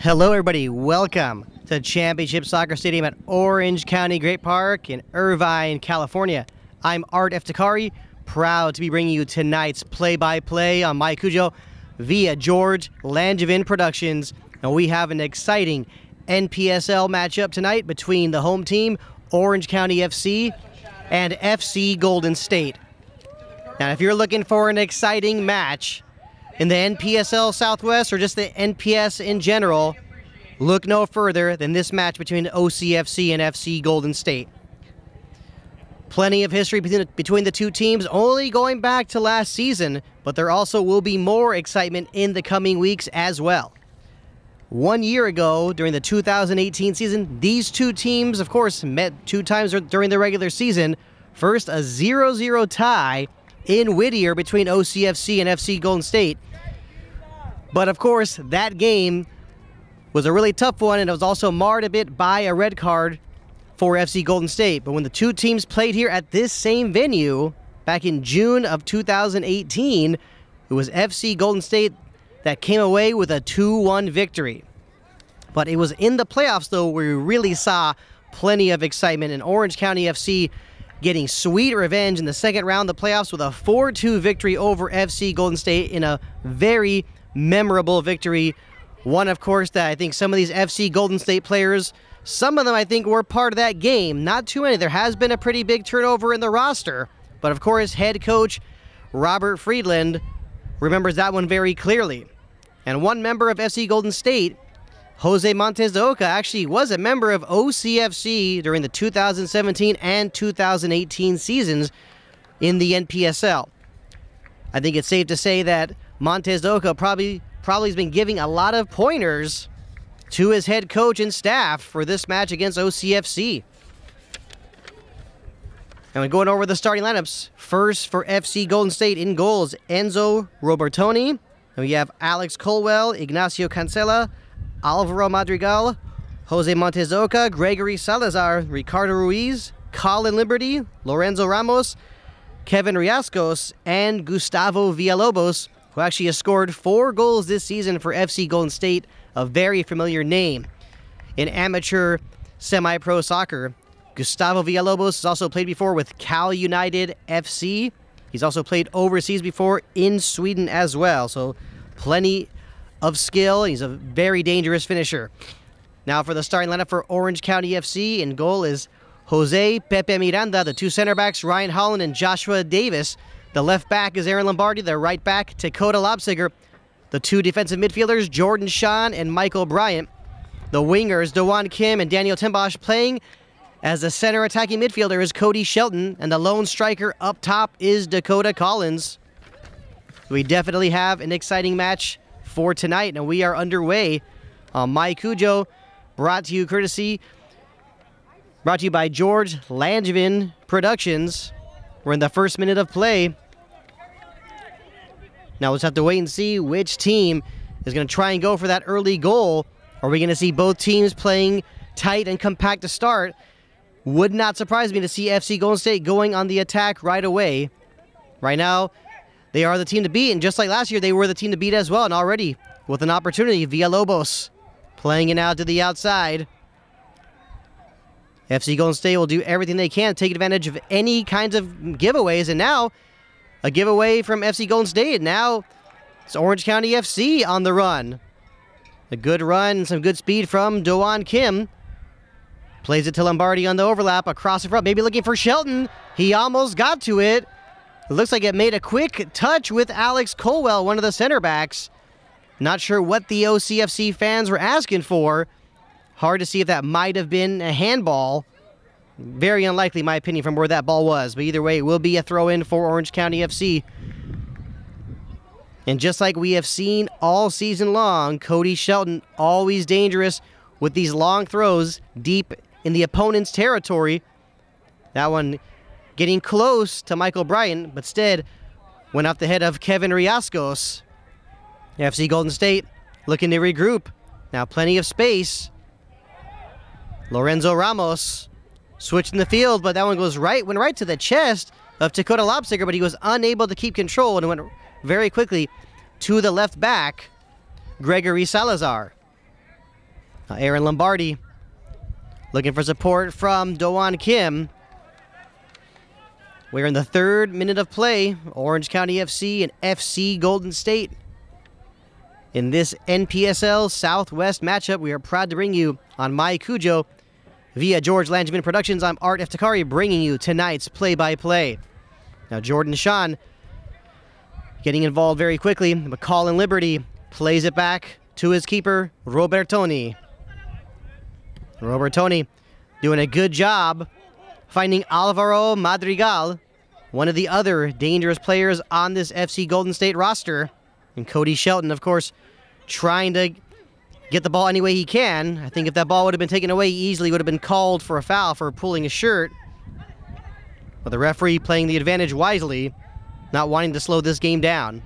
Hello everybody, welcome to Championship Soccer Stadium at Orange County Great Park in Irvine, California. I'm Art Eftekari, proud to be bringing you tonight's play-by-play on my Cujo via George Langevin Productions. And we have an exciting Npsl matchup tonight between the home team, Orange County FC, and FC Golden State. Now, if you're looking for an exciting match in the Npsl Southwest or just the NPS in general, look no further than this match between OCFC and FC Golden State. Plenty of history between the two teams, only going back to last season, but there also will be more excitement in the coming weeks as well. 1 year ago, during the 2018 season, these two teams, of course, met two times during the regular season. First, a 0-0 tie in Whittier between OCFC and FC Golden State. But of course, that game was a really tough one, and it was also marred a bit by a red card for FC Golden State. But when the two teams played here at this same venue back in June of 2018, it was FC Golden State that came away with a 2-1 victory. But it was in the playoffs, though, where we really saw plenty of excitement, and Orange County FC getting sweet revenge in the second round of the playoffs with a 4-2 victory over FC Golden State in a very memorable victory. One, of course, that I think some of these FC Golden State players, some of them I think were part of that game. Not too many. There has been a pretty big turnover in the roster. But of course, head coach Robert Friedland remembers that one very clearly. And one member of FC Golden State, Jose Montez Dhoka, actually was a member of OCFC during the 2017 and 2018 seasons in the Npsl. I think it's safe to say that Montez Dhoka probably has been giving a lot of pointers to his head coach and staff for this match against OCFC. And we're going over the starting lineups. First for FC Golden State in goals, Enzo Robertoni. And we have Alex Colwell, Ignacio Kinsella, Alvaro Madrigal, Jose Montez Dhoka, Gregory Salazar, Ricardo Ruiz, Collin Liberty, Lorenzo Ramos, Kevin Riascos, and Gustavo Villalobos, who actually has scored 4 goals this season for FC Golden State, a very familiar name in amateur semi-pro soccer. Gustavo Villalobos has also played before with Cal United FC. He's also played overseas before in Sweden as well, so plenty of skill. He's a very dangerous finisher. Now for the starting lineup for Orange County FC, in goal is Jose Pepe Miranda, the two center backs, Ryan Holland and Joshua Davis. The left back is Aaron Lombardi, the right back, Dakota Lobsiger. The two defensive midfielders, Jordan Sean and Michael Bryant. The wingers, Dewan Kim and Daniel Timbosh, playing as the center attacking midfielder is Cody Shelton, and the lone striker up top is Dakota Collins. We definitely have an exciting match for tonight, and we are underway on My Cujo, brought to you by George Langevin Productions. We're in the first minute of play. Now let's have to wait and see which team is going to try and go for that early goal. Are we going to see both teams playing tight and compact to start? Would not surprise me to see FC Golden State going on the attack right away. Right now, they are the team to beat, and just like last year, they were the team to beat as well. And already, with an opportunity, Villalobos playing it out to the outside. FC Golden State will do everything they can to take advantage of any kinds of giveaways, and now a giveaway from FC Golden State. Now it's Orange County FC on the run. A good run, some good speed from Dewan Kim. Plays it to Lombardi on the overlap, across the front, maybe looking for Shelton. He almost got to it. It looks like it made a quick touch with Alex Colwell, one of the center backs. Not sure what the OCFC fans were asking for. Hard to see if that might have been a handball. Very unlikely, in my opinion, from where that ball was. But either way, it will be a throw-in for Orange County FC. And just like we have seen all season long, Cody Shelton always dangerous with these long throws deep in the opponent's territory. That one getting close to Michael Bryant, but instead went off the head of Kevin Riascos. FC Golden State looking to regroup. Now plenty of space. Lorenzo Ramos switching the field, but that one went right to the chest of Dakota Lobsiger, but he was unable to keep control, and it went very quickly to the left back, Gregory Salazar. Now Aaron Lombardi looking for support from Doan Kim. We're in the 3rd minute of play. Orange County FC and FC Golden State. In this NPSL Southwest matchup, we are proud to bring you on My Cujo via George Langevin Productions. I'm Art Eftekari bringing you tonight's play-by-play. Now Jordan Sean getting involved very quickly, but Collin Liberty plays it back to his keeper, Robertoni. Robertoni doing a good job finding Alvaro Madrigal, one of the other dangerous players on this FC Golden State roster. And Cody Shelton, of course, trying to get the ball any way he can. I think if that ball would have been taken away, he easily would have been called for a foul for pulling his shirt. But the referee playing the advantage wisely, not wanting to slow this game down.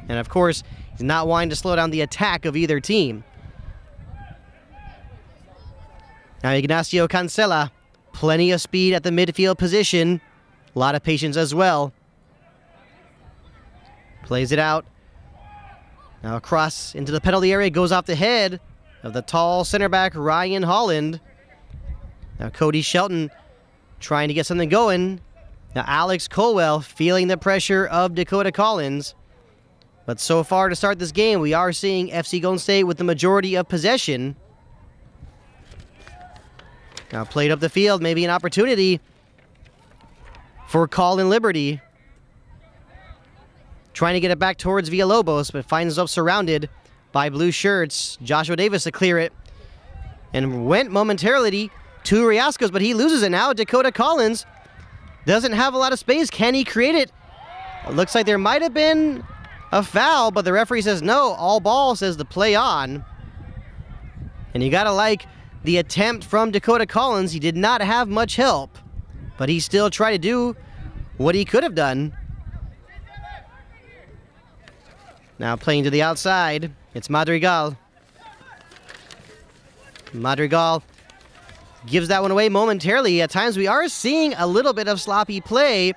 And of course, he's not wanting to slow down the attack of either team. Now Ignacio Kinsella, plenty of speed at the midfield position. A lot of patience as well. Plays it out. Now across into the penalty area, goes off the head of the tall center back, Ryan Holland. Now Cody Shelton trying to get something going. Now Alex Colwell feeling the pressure of Dakota Collins. But so far to start this game, we are seeing FC Golden State with the majority of possession. Now played up the field, maybe an opportunity for Collin Liberty. Trying to get it back towards Villalobos, but finds himself surrounded by blue shirts. Joshua Davis to clear it. And went momentarily to Riascos, but he loses it now. Dakota Collins doesn't have a lot of space. Can he create it? It looks like there might have been a foul, but the referee says no. All ball, says to play on. And you gotta like the attempt from Dakota Collins. He did not have much help, but he still tried to do what he could have done. Now playing to the outside, it's Madrigal. Madrigal gives that one away momentarily. At times we are seeing a little bit of sloppy play.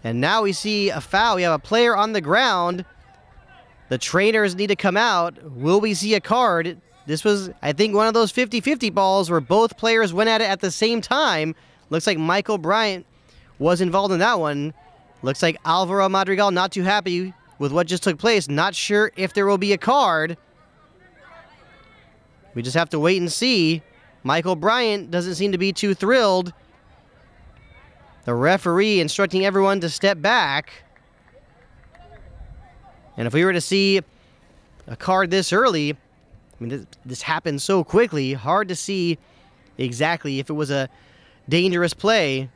And now we see a foul. We have a player on the ground. The trainers need to come out. Will we see a card? This was, I think, one of those 50-50 balls where both players went at it at the same time. Looks like Michael Bryant was involved in that one. Looks like Alvaro Madrigal not too happy with what just took place. Not sure if there will be a card. We just have to wait and see. Michael Bryant doesn't seem to be too thrilled. The referee instructing everyone to step back. And if we were to see a card this early, I mean, this happened so quickly, hard to see exactly if it was a dangerous play.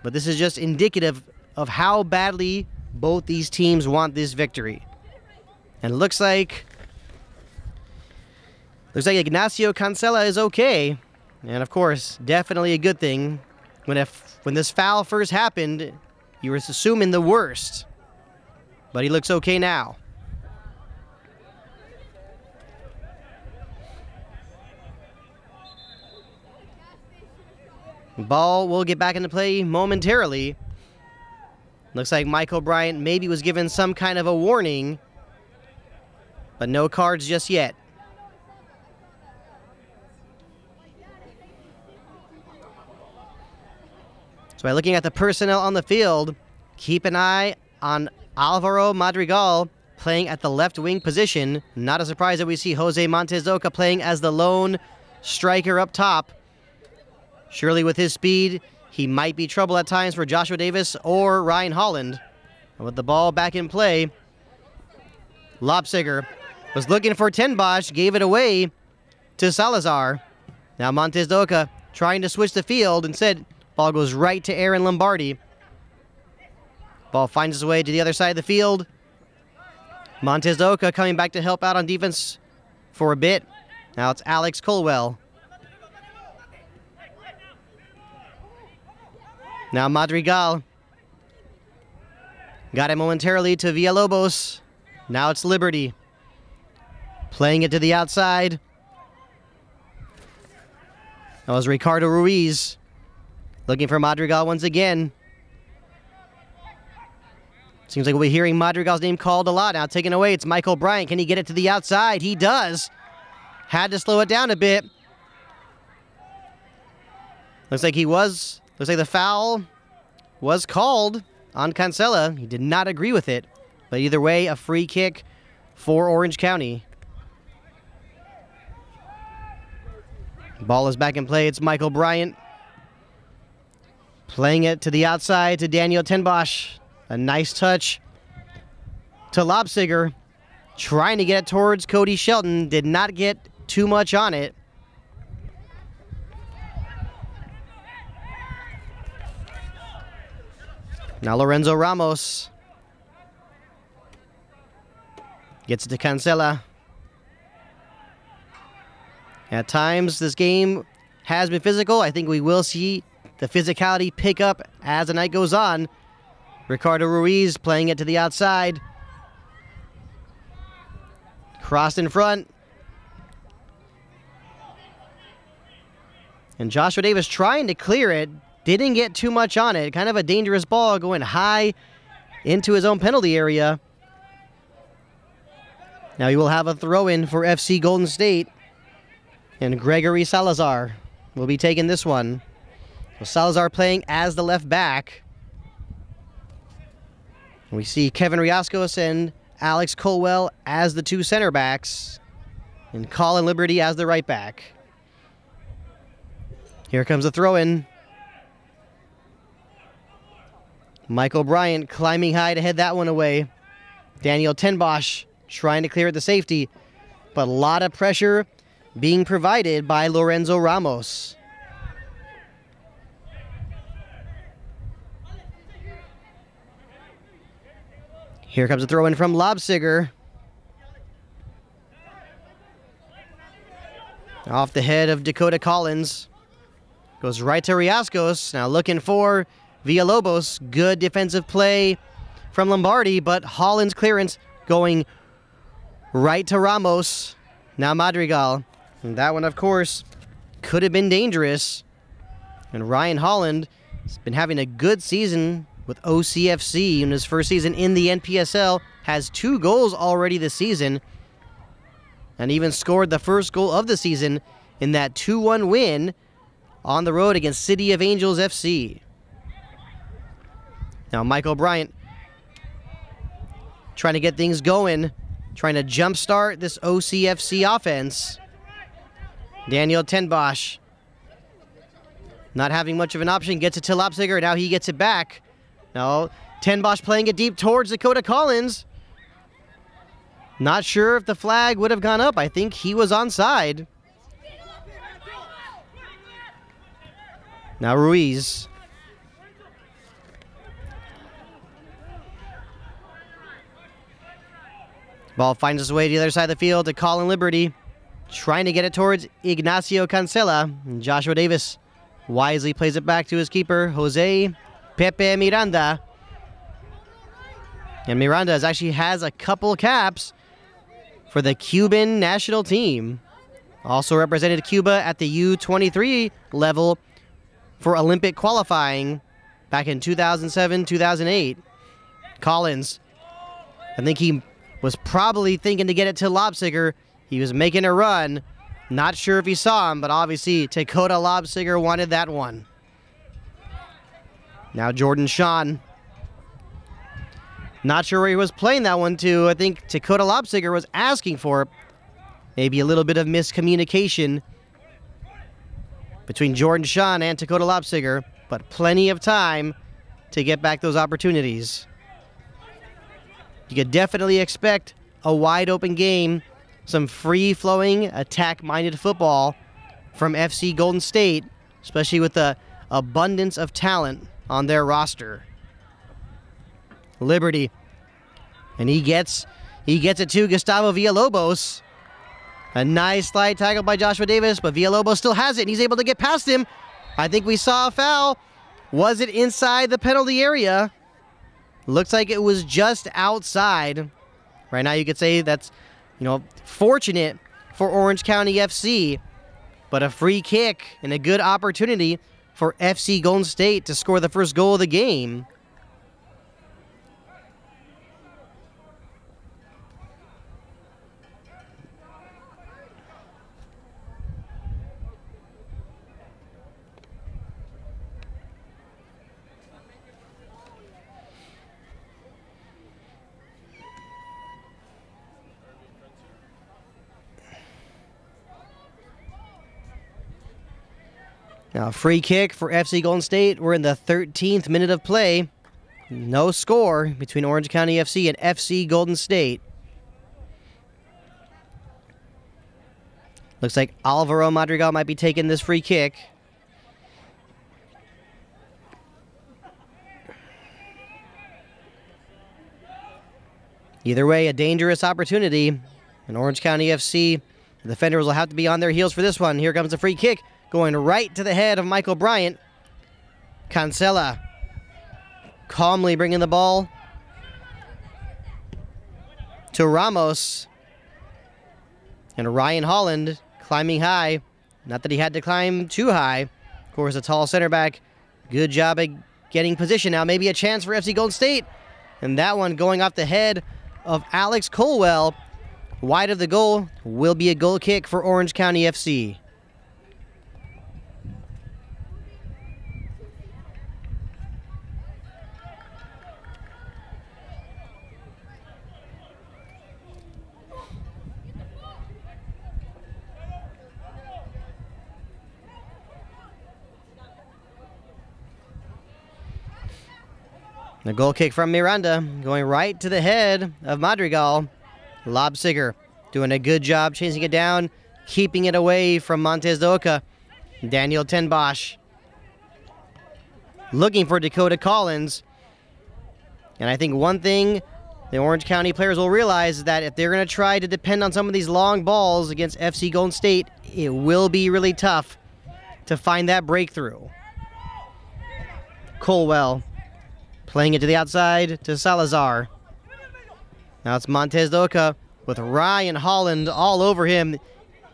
But this is just indicative of how badly both these teams want this victory. And it looks like Ignacio Kinsella is okay. And of course, definitely a good thing. When this foul first happened, you were assuming the worst. But he looks okay now. Ball will get back into play momentarily. Looks like Michael Bryant maybe was given some kind of a warning, but no cards just yet. So by looking at the personnel on the field, keep an eye on Alvaro Madrigal playing at the left wing position. Not a surprise that we see Jose Montez Dhoka playing as the lone striker up top. Surely with his speed, he might be trouble at times for Joshua Davis or Ryan Holland. And with the ball back in play, Lopsiger was looking for Tenbosch, gave it away to Salazar. Now Montez Dhoka trying to switch the field. Instead, ball goes right to Aaron Lombardi. Ball finds its way to the other side of the field. Montez Dhoka coming back to help out on defense for a bit. Now it's Alex Colwell. Now Madrigal got it momentarily to Villalobos. Now it's Liberty playing it to the outside. That was Ricardo Ruiz looking for Madrigal once again. Seems like we'll be hearing Madrigal's name called a lot now. Taken away, it's Michael Bryant. Can he get it to the outside? He does. had to slow it down a bit. Looks like the foul was called on Kinsella. He did not agree with it. But either way, a free kick for Orange County. Ball is back in play. It's Michael Bryant. Playing it to the outside to Daniel Tenbosch. A nice touch to Lobsiger. Trying to get it towards Cody Shelton. Did not get too much on it. Now Lorenzo Ramos gets it to Kinsella. At times, this game has been physical. I think we will see the physicality pick up as the night goes on. Ricardo Ruiz playing it to the outside. Crossed in front. And Joshua Davis trying to clear it. Didn't get too much on it. Kind of a dangerous ball going high into his own penalty area. Now he will have a throw-in for FC Golden State. And Gregory Salazar will be taking this one. Well, Salazar playing as the left back. We see Kevin Riascos and Alex Colwell as the two center backs. And Collin Liberty as the right back. Here comes the throw-in. Michael Bryant climbing high to head that one away. Daniel Tenbosch trying to clear at the safety. But a lot of pressure being provided by Lorenzo Ramos. Here comes a throw-in from Lobsiger. Off the head of Dakota Collins. Goes right to Riascos. Now looking for Villalobos. Good defensive play from Lombardi, but Holland's clearance going right to Ramos. Now Madrigal. And that one, of course, could have been dangerous. And Ryan Holland has been having a good season with OCFC in his first season in the NPSL. Has 2 goals already this season. And even scored the first goal of the season in that 2-1 win on the road against City of Angels FC. Now Michael Bryant trying to get things going, trying to jumpstart this OCFC offense. Daniel Tenbosch not having much of an option, gets it to Lobsiger, now he gets it back. Now Tenbosch playing it deep towards Dakota Collins. Not sure if the flag would have gone up. I think he was onside. Now Ruiz. Ball finds its way to the other side of the field to Collin Liberty. Trying to get it towards Ignacio Kinsella. And Joshua Davis wisely plays it back to his keeper, Jose Pepe Miranda. And Miranda actually has a couple caps for the Cuban national team. Also represented Cuba at the U23 level for Olympic qualifying back in 2007-2008. Collins, I think he was probably thinking to get it to Lobsiger. He was making a run. Not sure if he saw him, but obviously Dakota Lobsiger wanted that one. Now Jordan Sean. Not sure where he was playing that one to. I think Dakota Lobsiger was asking for it. Maybe a little bit of miscommunication between Jordan Sean and Dakota Lobsiger, but plenty of time to get back those opportunities. You could definitely expect a wide open game, some free-flowing, attack-minded football from FC Golden State, especially with the abundance of talent on their roster. Liberty, and he gets it to Gustavo Villalobos. A nice slide tackle by Joshua Davis, but Villalobos still has it, and he's able to get past him. I think we saw a foul. Was it inside the penalty area? Looks like it was just outside. Right now you could say that's, fortunate for Orange County FC, but a free kick and a good opportunity for FC Golden State to score the first goal of the game. Now, free kick for FC Golden State. We're in the 13th minute of play. No score between Orange County FC and FC Golden State. Looks like Alvaro Madrigal might be taking this free kick. Either way, a dangerous opportunity. And Orange County FC, the defenders will have to be on their heels for this one. Here comes a free kick going right to the head of Michael Bryant. Kinsella calmly bringing the ball to Ramos. And Ryan Holland climbing high. Not that he had to climb too high. Of course, a tall center back. Good job at getting position. Now maybe a chance for FC Golden State. And that one going off the head of Alex Colwell. Wide of the goal will be a goal kick for Orange County FC. The goal kick from Miranda, going right to the head of Madrigal. Lobsiger doing a good job chasing it down, keeping it away from Montez Dhoka. Daniel Tenbosch looking for Dakota Collins. And I think one thing the Orange County players will realize is that if they're going to try to depend on some of these long balls against FC Golden State, it will be really tough to find that breakthrough. Colwell playing it to the outside to Salazar. Now it's Montez Dhoka with Ryan Holland all over him.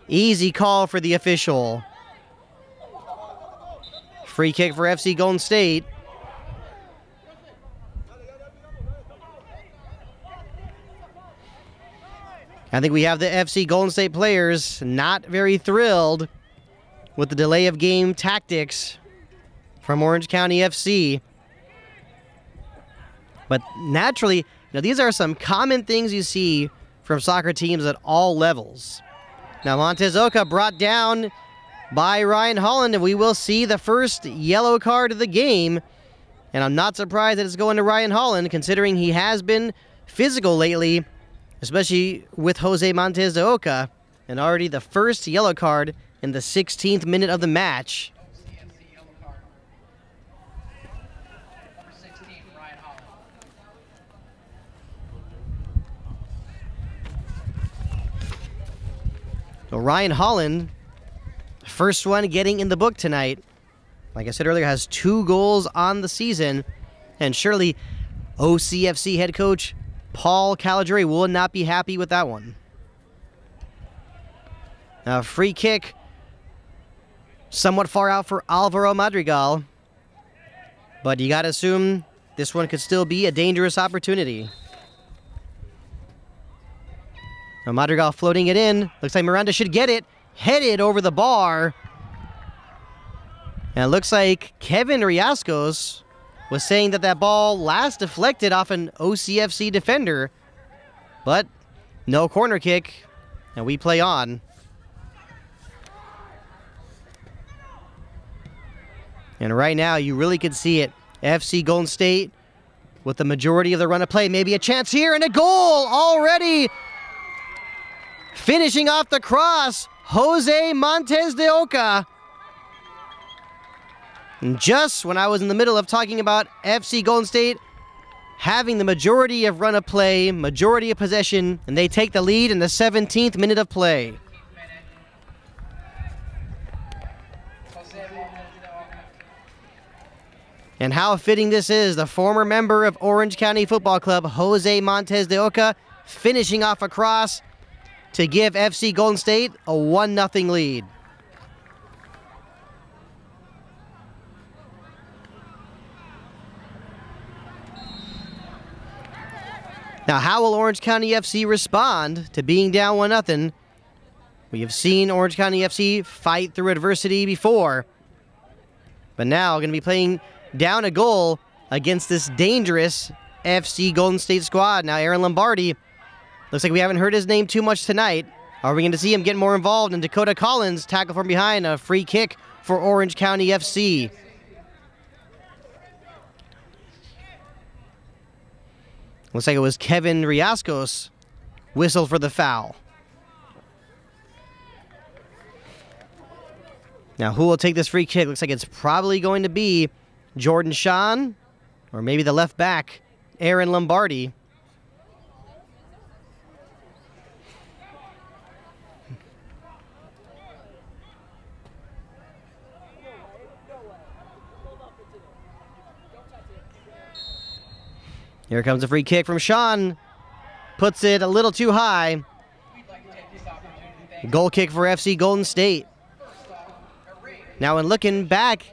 Easy call for the official. Free kick for FC Golden State. I think we have the FC Golden State players not very thrilled with the delay of game tactics from Orange County FC. But naturally, now these are some common things you see from soccer teams at all levels. Now Montez Dhoka brought down by Ryan Holland, and we will see the first yellow card of the game. And I'm not surprised that it's going to Ryan Holland, considering he has been physical lately, especially with Jose Montez Dhoka. And already the first yellow card in the 16th minute of the match. So Ryan Holland, first one getting in the book tonight. Like I said earlier, has 2 goals on the season. And surely OCFC head coach Paul Caligiuri will not be happy with that one. Now, free kick somewhat far out for Alvaro Madrigal. But you got to assume this one could still be a dangerous opportunity. Now Madrigal floating it in. Looks like Miranda should get it. Headed over the bar. And it looks like Kevin Riascos was saying that that ball last deflected off an OCFC defender. But no corner kick. And we play on. And right now you really could see it. FC Golden State with the majority of the run of play. Maybe a chance here and a goal already. Finishing off the cross, Jose Montez Dhoka. And just when I was in the middle of talking about FC Golden State having the majority of run of play, majority of possession, and they take the lead in the 17th minute of play. And how fitting this is, the former member of Orange County Football Club, Jose Montez Dhoka, finishing off a cross to give FC Golden State a 1-0 lead. Now, how will Orange County FC respond to being down 1-0? We have seen Orange County FC fight through adversity before, but now going to be playing down a goal against this dangerous FC Golden State squad. Now, Aaron Lombardi, looks like we haven't heard his name too much tonight. Are we going to see him get more involved? And Dakota Collins tackle from behind, a free kick for Orange County FC. Looks like it was Kevin Riascos whistled for the foul. Now, who will take this free kick? Looks like it's probably going to be Jordan Sean, or maybe the left back, Aaron Lombardi. Here comes a free kick from Sean. Puts it a little too high. Goal kick for FC Golden State. Now, in looking back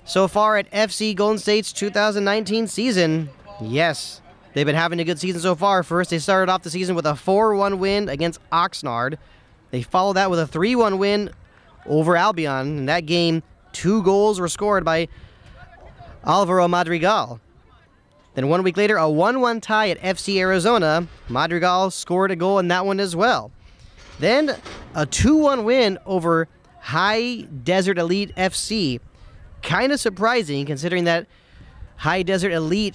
so far at FC Golden State's 2019 season, yes, they've been having a good season so far. First, they started off the season with a 4-1 win against Oxnard. They followed that with a 3-1 win over Albion. In that game, 2 goals were scored by Alvaro Madrigal. Then 1 week later, a 1-1 tie at FC Arizona. Madrigal scored a goal in that one as well. Then a 2-1 win over High Desert Elite FC. Kind of surprising considering that High Desert Elite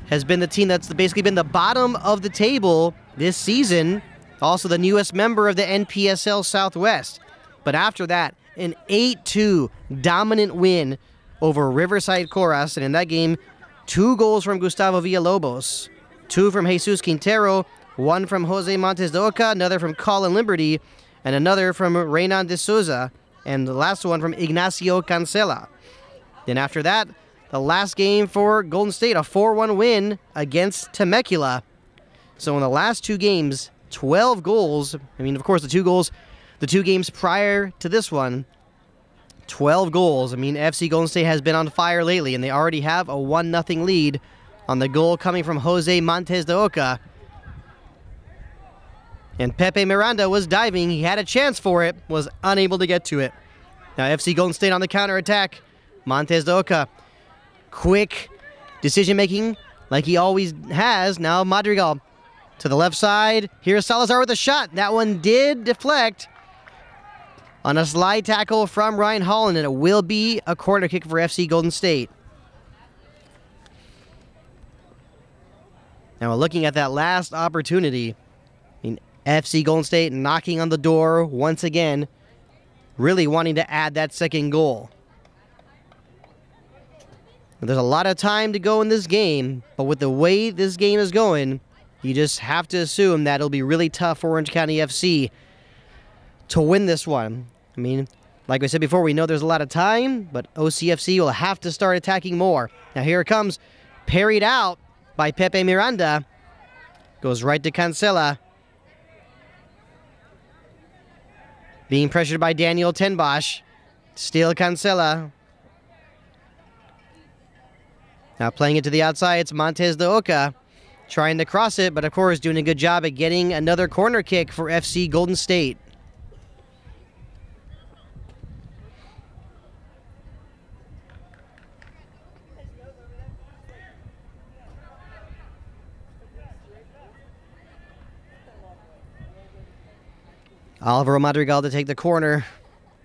has been the team that's basically been the bottom of the table this season. Also the newest member of the Npsl Southwest. But after that, an 8-2 dominant win over Riverside Coras. And in that game, 2 goals from Gustavo Villalobos, 2 from Jesus Quintero, 1 from Jose Montes Dhoka, another from Collin Liberty, and another from Reynan de Souza, and the last one from Ignacio Kinsella. Then after that, the last game for Golden State, a 4-1 win against Temecula. So in the last 2 games, 12 goals. I mean, of course, the 2 games prior to this one, 12 goals. I mean, FC Golden State has been on fire lately, and they already have a 1-0 lead on the goal coming from Jose Montes de Oca. And Pepe Miranda was diving. He had a chance for it, was unable to get to it. Now FC Golden State on the counterattack. Montes de Oca, quick decision-making like he always has. Now Madrigal to the left side. Here's Salazar with a shot. That one did deflect on a slide tackle from Ryan Holland, and it will be a corner kick for FC Golden State. Now we're looking at that last opportunity. I mean, FC Golden State knocking on the door once again, really wanting to add that second goal. There's a lot of time to go in this game, but with the way this game is going, you just have to assume that it'll be really tough for Orange County FC to win this one. I mean, like I said before, we know there's a lot of time, but OCFC will have to start attacking more. Now here it comes, parried out by Pepe Miranda. Goes right to Kinsella. Being pressured by Daniel Tenbosch. Still Kinsella. Now playing it to the outside, it's Montez de Oca. Trying to cross it, but of course doing a good job at getting another corner kick for FC Golden State. Alvaro Madrigal to take the corner.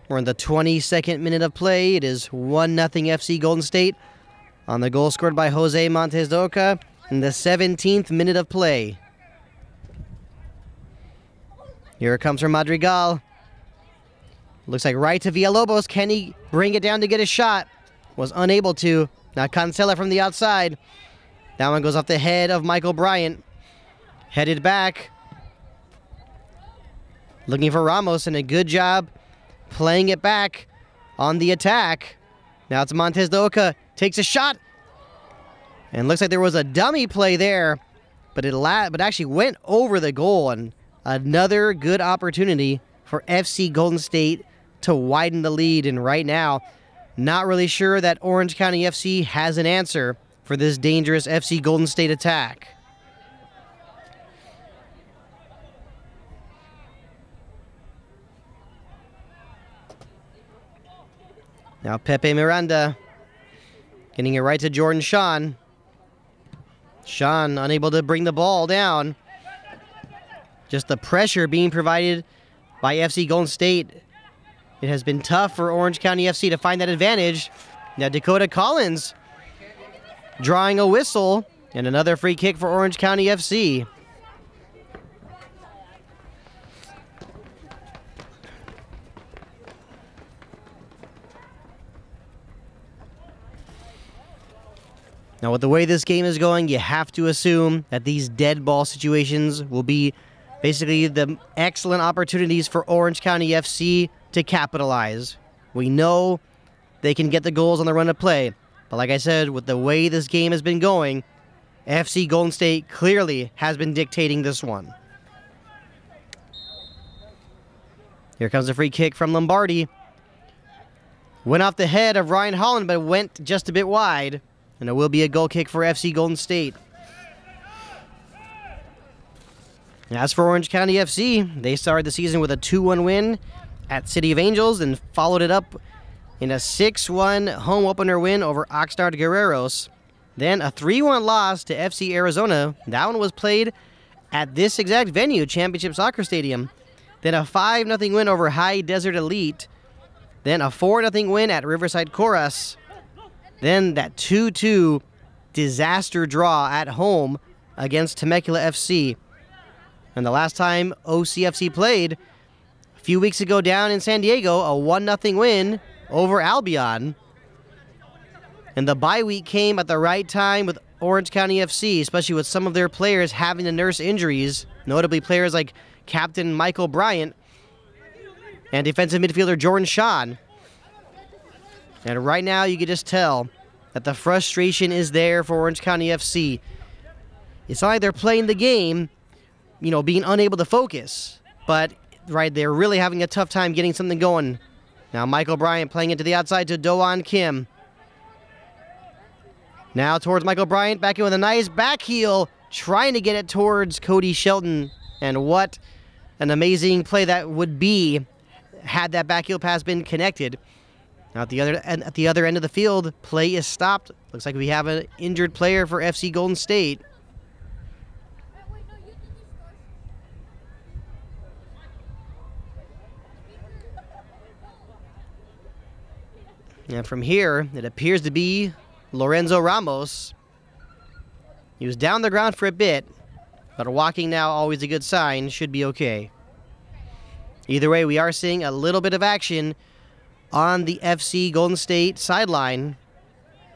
We're in the 22nd minute of play. It is 1-0 FC Golden State on the goal scored by Jose Montes de Oca in the 17th minute of play. Here it comes from Madrigal. Looks like right to Villalobos. Can he bring it down to get a shot? Was unable to. Now Kinsella from the outside. That one goes off the head of Michael Bryant. Headed back. Looking for Ramos, and a good job playing it back on the attack. Now it's Montes de Oca. Takes a shot. And looks like there was a dummy play there, but it actually went over the goal. And another good opportunity for FC Golden State to widen the lead. And right now, not really sure that Orange County FC has an answer for this dangerous FC Golden State attack. Now Pepe Miranda getting it right to Jordan Sean. Sean unable to bring the ball down. Just the pressure being provided by FC Golden State It has been tough for Orange County FC to find that advantage. Now Dakota Collins drawing a whistle, and another free kick for Orange County FC. Now, with the way this game is going, you have to assume that these dead ball situations will be basically the excellent opportunities for Orange County FC to capitalize. We know they can get the goals on the run of play, but like I said, with the way this game has been going, FC Golden State clearly has been dictating this one. Here comes a free kick from Lombardi. Went off the head of Ryan Holland, but went just a bit wide. And it will be a goal kick for FC Golden State. As for Orange County FC, they started the season with a 2-1 win at City of Angels and followed it up in a 6-1 home opener win over Oxnard Guerreros. Then a 3-1 loss to FC Arizona. That one was played at this exact venue, Championship Soccer Stadium. Then a 5-0 win over High Desert Elite. Then a 4-0 win at Riverside Chorus. Then that 2-2 disaster draw at home against Temecula FC. And the last time OCFC played, a few weeks ago down in San Diego, a 1-0 win over Albion. And the bye week came at the right time with Orange County FC, especially with some of their players having to nurse injuries, notably players like Captain Michael Bryant and defensive midfielder Jordan Shawn. And right now, you can just tell that the frustration is there for Orange County FC. It's not like they're playing the game, being unable to focus. But, right, they're really having a tough time getting something going. Now, Michael Bryant playing into the outside to Do-Won Kim. Now towards Michael Bryant, back in with a nice back heel, trying to get it towards Cody Shelton. And what an amazing play that would be had that back heel pass been connected. Now at the other end of the field, play is stopped. Looks like we have an injured player for FC Golden State. And from here, it appears to be Lorenzo Ramos. He was down the ground for a bit, but walking now, always a good sign, should be okay. Either way, we are seeing a little bit of action on the FC Golden State sideline.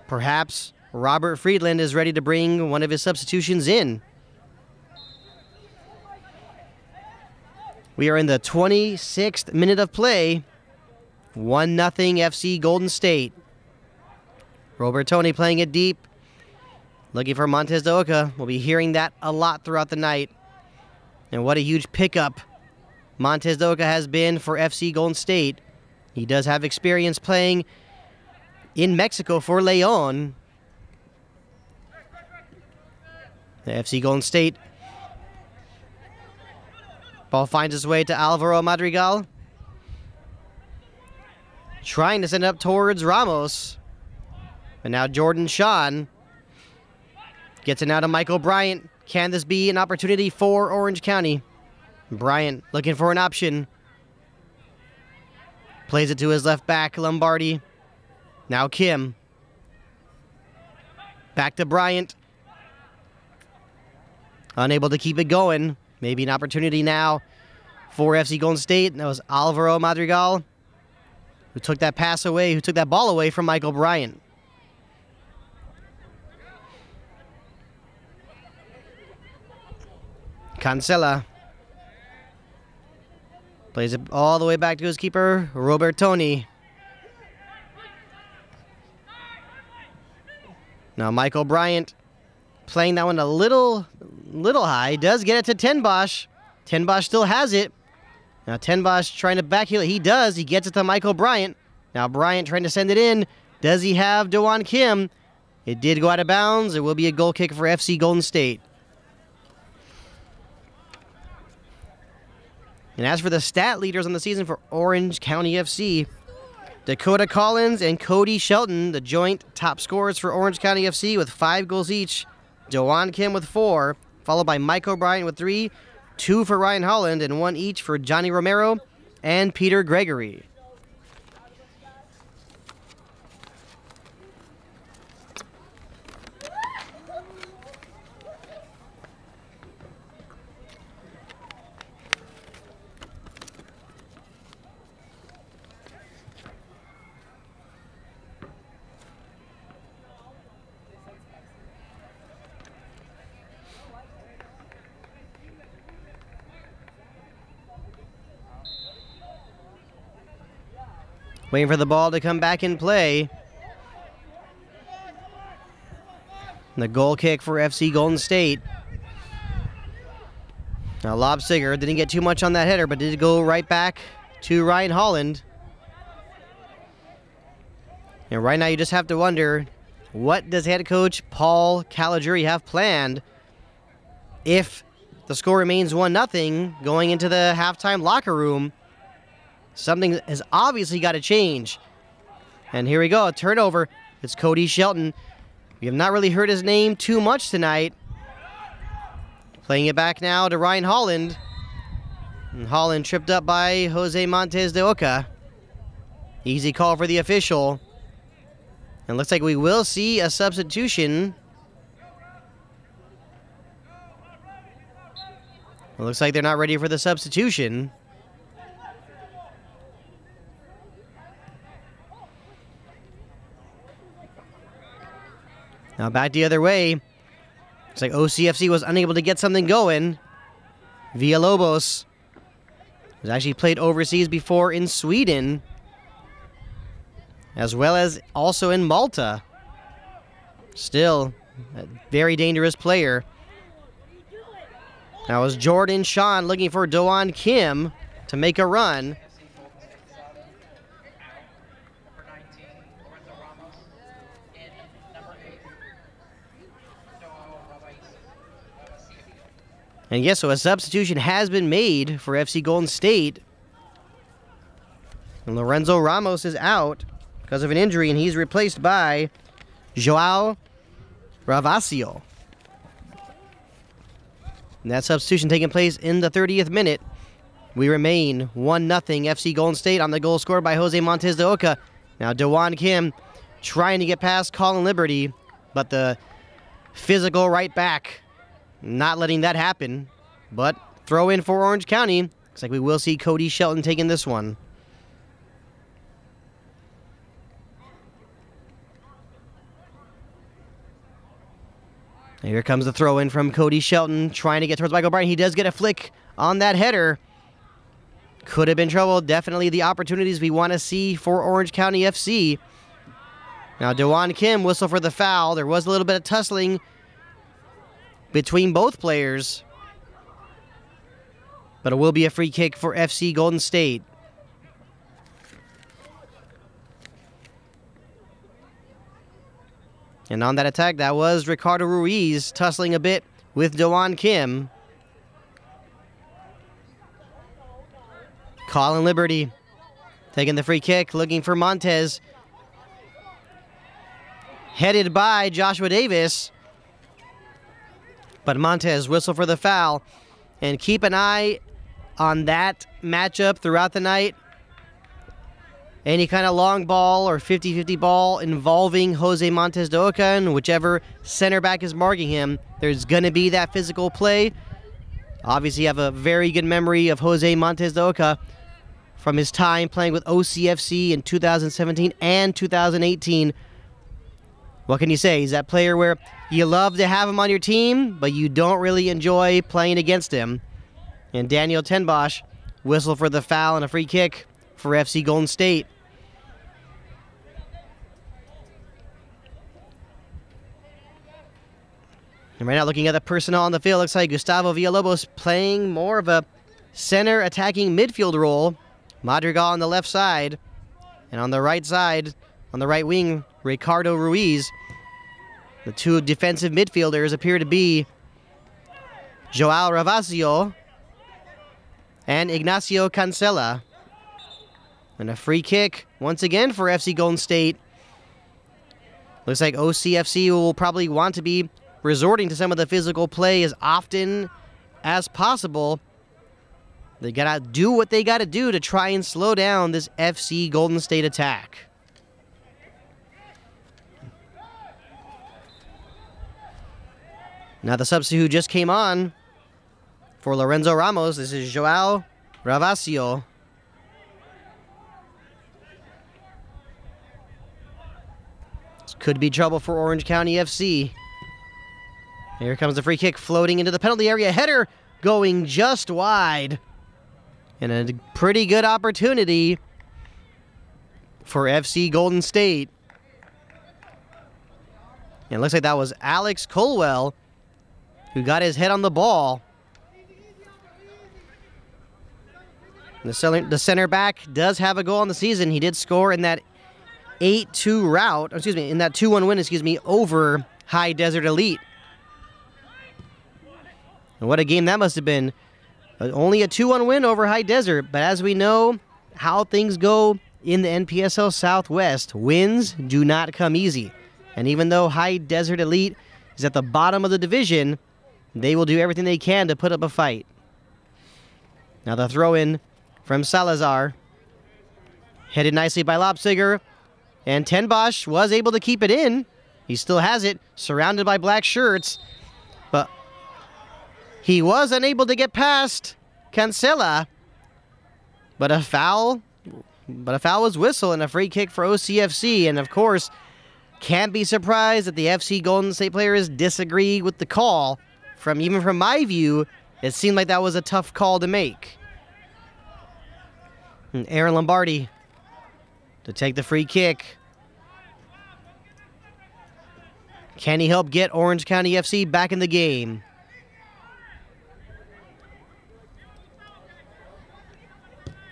Perhaps Robert Friedland is ready to bring one of his substitutions in. We are in the 26th minute of play. 1-0 FC Golden State. Robertoni playing it deep. Looking for Montez Dhoka. We'll be hearing that a lot throughout the night. And what a huge pickup Montez Dhoka has been for FC Golden State. He does have experience playing in Mexico for León. The FC Golden State. Ball finds its way to Alvaro Madrigal. Trying to send it up towards Ramos. And now Jordan Shawn gets it now to Michael Bryant. Can this be an opportunity for Orange County? Bryant looking for an option. Plays it to his left back, Lombardi. Now Kim. Back to Bryant. Unable to keep it going. Maybe an opportunity now for FC Golden State. And that was Alvaro Madrigal who took that pass away, who took that ball away from Michael Bryant. Kinsella plays it all the way back to his keeper, Robertoni. Now Michael Bryant playing that one a little high. Does get it to Ten Bosch. Ten Bosch still has it. Now Ten Bosch trying to backheel it. He does. He gets it to Michael Bryant. Now Bryant trying to send it in. Does he have Do-Won Kim? It did go out of bounds. It will be a goal kick for FC Golden State. And as for the stat leaders on the season for Orange County FC, Dakota Collins and Cody Shelton, the joint top scorers for Orange County FC with 5 goals each. Do-Won Kim with 4, followed by Michael Bryant with 3, 2 for Ryan Holland, and 1 each for Johnny Romero and Peter Gregory. Waiting for the ball to come back in play. And the goal kick for FC Golden State. Now Lobsiger didn't get too much on that header, but did go right back to Ryan Holland. And right now you just have to wonder, what does head coach Paul Caligiuri have planned if the score remains 1-0 going into the halftime locker room? Something has obviously got to change. And here we go, a turnover. It's Cody Shelton. We have not really heard his name too much tonight. Playing it back now to Ryan Holland. And Holland tripped up by Jose Montez Dhoka. Easy call for the official. And looks like we will see a substitution. It looks like they're not ready for the substitution. Now back the other way. Looks like OCFC was unable to get something going. Villalobos has actually played overseas before in Sweden, as well as also in Malta. Still a very dangerous player. Now it was Jordan Sean looking for Doan Kim to make a run. And yes, so a substitution has been made for FC Golden State. And Lorenzo Ramos is out because of an injury, and he's replaced by Joao Ravasio. And that substitution taking place in the 30th minute. We remain 1-0 FC Golden State on the goal scored by Jose Montez Dhoka. Now Doan Kim trying to get past Collin Liberty, but the physical right back not letting that happen. But throw in for Orange County. Looks like we will see Cody Shelton taking this one. And here comes the throw in from Cody Shelton, trying to get towards Michael Bryan. He does get a flick on that header. Could have been trouble. Definitely the opportunities we want to see for Orange County FC. Now Doan Kim whistle for the foul. There was a little bit of tussling between both players, but it will be a free kick for FC Golden State. And on that attack, that was Ricardo Ruiz tussling a bit with Doan Kim. Collin Liberty taking the free kick, looking for Montes. Headed by Joshua Davis. But Montez whistle for the foul. And keep an eye on that matchup throughout the night. Any kind of long ball or 50-50 ball involving Jose Montez Dhoka, and whichever center back is marking him, there's going to be that physical play. Obviously, you have a very good memory of Jose Montez Dhoka from his time playing with OCFC in 2017 and 2018. What can you say? He's that player where you love to have him on your team, but you don't really enjoy playing against him. And Daniel Tenbosch whistle for the foul and a free kick for FC Golden State. And right now, looking at the personnel on the field, looks like Gustavo Villalobos playing more of a center attacking midfield role. Madrigal on the left side. And on the right side, on the right wing, Ricardo Ruiz. The two defensive midfielders appear to be Joao Ravasio and Ignacio Kinsella. And a free kick, once again, for FC Golden State. Looks like OCFC will probably want to be resorting to some of the physical play as often as possible. They got to do what they got to do to try and slow down this FC Golden State attack. Now the substitute who just came on for Lorenzo Ramos, this is Joao Ravasio. This could be trouble for Orange County FC. Here comes the free kick floating into the penalty area. Header going just wide. And a pretty good opportunity for FC Golden State. And it looks like that was Alex Colwell who got his head on the ball. The center back does have a goal on the season. He did score in that 8-2 rout, excuse me, in that 2-1 win, excuse me, over High Desert Elite. And what a game that must have been. Only a 2-1 win over High Desert, but as we know how things go in the NPSL Southwest, wins do not come easy. And even though High Desert Elite is at the bottom of the division, they will do everything they can to put up a fight. Now the throw-in from Salazar. Headed nicely by Lopsiger. And Ten Bosch was able to keep it in. He still has it, surrounded by black shirts. But he was unable to get past Kinsella. But a foul was whistled and a free kick for OCFC. And of course, can't be surprised that the FC Golden State players disagree with the call. Even from my view, it seemed like that was a tough call to make. And Aaron Lombardi to take the free kick. Can he help get Orange County FC back in the game?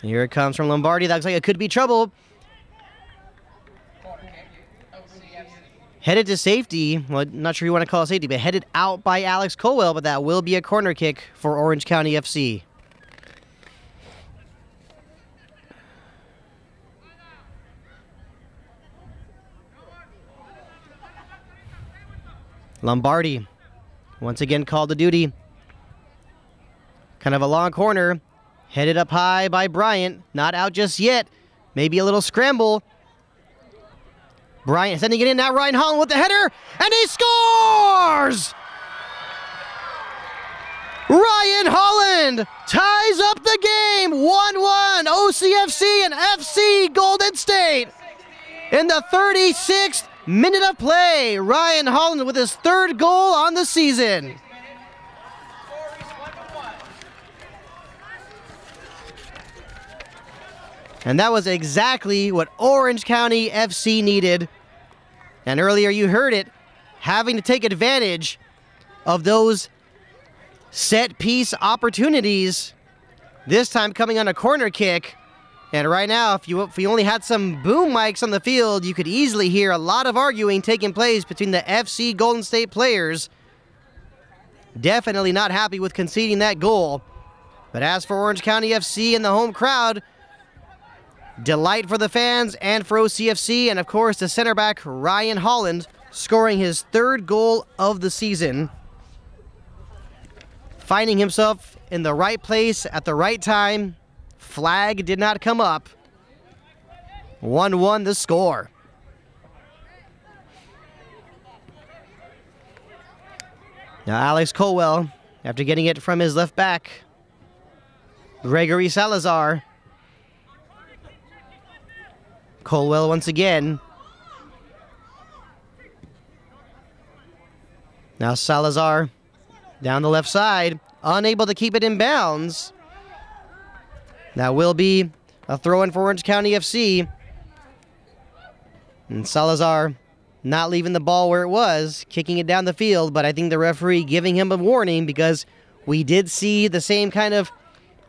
Here it comes from Lombardi. That looks like it could be trouble. Headed to safety. Well, not sure you want to call it safety, but headed out by Alex Colwell, but that will be a corner kick for Orange County FC. Lombardi, once again called to duty. Kind of a long corner. Headed up high by Bryant. Not out just yet. Maybe a little scramble. Bryant sending it in now. Ryan Holland with the header. And he scores! Ryan Holland ties up the game. 1-1. OCFC and FC Golden State. In the 36th minute of play, Ryan Holland with his third goal on the season. And that was exactly what Orange County FC needed. And earlier you heard it, having to take advantage of those set-piece opportunities, this time coming on a corner kick. And right now, if you only had some boom mics on the field, you could easily hear a lot of arguing taking place between the FC Golden State players. Definitely not happy with conceding that goal. But as for Orange County FC and the home crowd, delight for the fans and for OCFC, and of course the center back Ryan Holland scoring his third goal of the season. Finding himself in the right place at the right time. Flag did not come up. 1-1 the score. Now Alex Colwell, after getting it from his left back, Gregory Salazar. Colwell once again. Now Salazar down the left side, unable to keep it in bounds. That will be a throw-in for Orange County FC. And Salazar not leaving the ball where it was, kicking it down the field, but I think the referee giving him a warning because we did see the same kind of